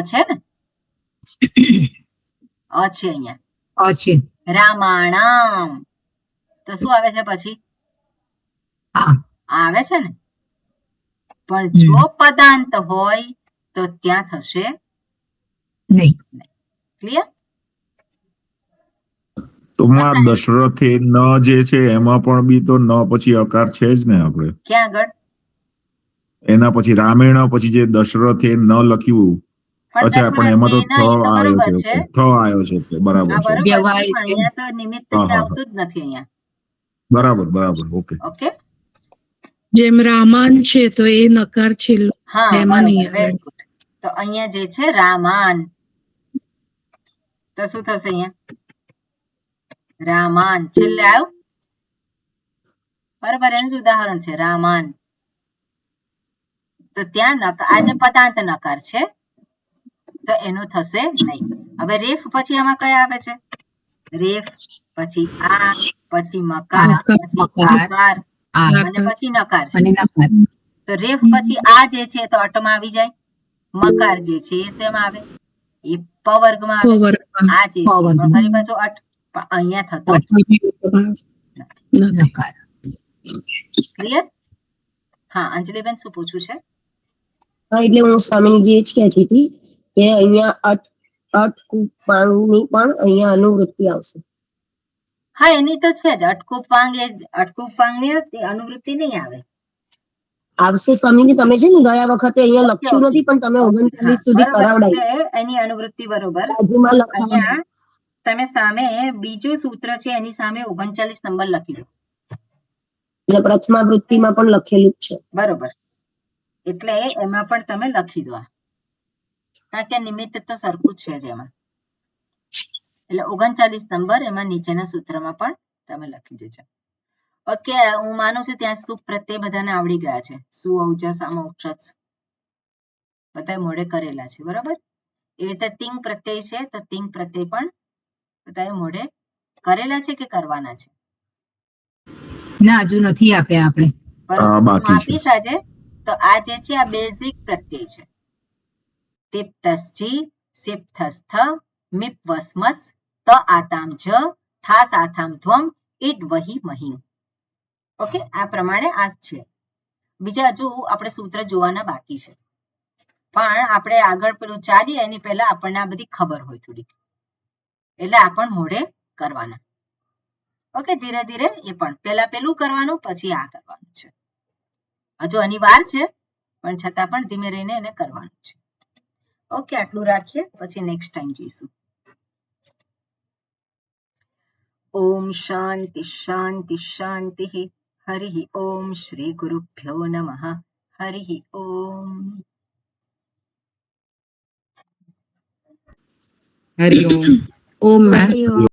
છે ને? છે અહીંયા છે. રામાણામ. તો શું આવે છે પછી? આવે છે ને? પણ જો પદાંત હોય તો ત્યાં થશે નહીં. ક્લિયર? તો માં દશરથે ન જે છે એમાં પણ બી તો ન પછી અકાર છે જ ને. આપણે ક્યાં આગળ? એના પછી રામેણ પછી જે દશરથે ન લખ્યું, અચ્છા પણ એમાં તો થ આવ્યો છે. થ આવ્યો છે, બરાબર છે. વ્યવહાય છે. અહીંયા તો નિમિત્ત તરીકે આવતું જ નથી અહીંયા. બરાબર બરાબર. ઓકે ઓકે, જેમ રામાન છે તો એ નકાર છેલ્લો હા એમાં નહીં બરાબર, આવે. very good. તો અહીંયા જે છે રામાન, તો શું થશે અહીંયા? રામાન છેલ્લે આવ્યું, બરાબર, એનું જ ઉદાહરણ છે રામાન. તો ત્યાં આ જે પદાંત નકાર છે તો એનું થશે નહીં. હવે રેફ પછી આમાં કયા આવે છે? રેફ પછી આ, પછી મકાર, પછી આકાર અને પછી નકાર છે. અને નકાર. તો રેફ પછી આ જે છે તો અટમાં આવી જાય. મકાર જે છે એ શેમાં આવે? એ પવર્ગમાં આવે. પવર આ જે છે પણ ફરી પાછો અટ, પણ અહીંયા થતો નકાર. ક્લિયર? હા, અંજલિબેન શું પૂછવું છે? હા, એટલે હું સ્વામીજી જ કહેતી હતી કે અહીંયા અટકુપાંગની પણ અહીંયા અનુવૃત્તિ આવશે. હા, એની તો છે જ. અટકુપાંગની અનુવૃત્તિ નહીં આવે. આવશે સ્વામીજી. તમે છે ને ગયા વખતે અહીંયા લખ્યું નથી પણ તમે 39 સુધી કરાવડાવી. એની અનુવૃત્તિ બરોબર. બાજુમાં લખાણ અહીંયા તમે સામે બીજું સૂત્ર છે એની સામે 39 નંબર લખી દો. એટલે પ્રથમાવૃત્તિમાં પણ લખેલું જ છે. બરોબર, એટલે એમાં પણ તમે લખી દો, કારણ કે નિમિત્ત તો સરખું જ છે જ એમાં. એટલે 39 નંબર એમાં નીચેના સૂત્રમાં પણ તમે લખી દેજો. ઓકે, હું માનું છું ત્યાં સુખ પ્રત્યય બધાને આવડી ગયા છે. સુ ઔજસ અમોક્ષસ બધા મોઢે કરેલા છે, બરોબર. એ રીતે તિંગ પ્રત્યય છે તો તિંગ પ્રત્યય પણ બધા મોઢે કરેલા છે કે કરવાના છે? ના, હજુ નથી આપ્યા આપણે. બરોબર, હું આપીશ આજે. તો આ જે છે આ બેઝિક પ્રત્યય છે. તિપ્તસ્જી, સિપ્તસ્થ, મિપ વસ્મસ, ત આતામ જ, થાસ આથામ ધ્વમ, ઈડ વહી મહિં. ઓકે, આ પ્રમાણે આ છે. બીજા હજુ આપણે સૂત્ર જોવાના બાકી છે, પણ આપણે આગળ પેલું ચાલીએ એની પહેલા આપણને આ બધી ખબર હોય થોડીક, એટલે આ પણ મોઢે કરવાના. ઓકે, ધીરે ધીરે એ પણ પહેલા પેલું કરવાનું પછી આ કરવાનું છે. હજુ આની વાર છે પણ છતાં પણ ધીમે રહીને એને કરવાનું છે. ઓકે, આટલું રાખીએ, પછી નેક્સ્ટ ટાઈમ જોઈશું. ઓમ શાંતિ શાંતિ શાંતિ. હરિ ઓમ. શ્રી ગુરુભ્યો નમઃ. હરિ ઓમ. હરિ ઓમ. ઓમ.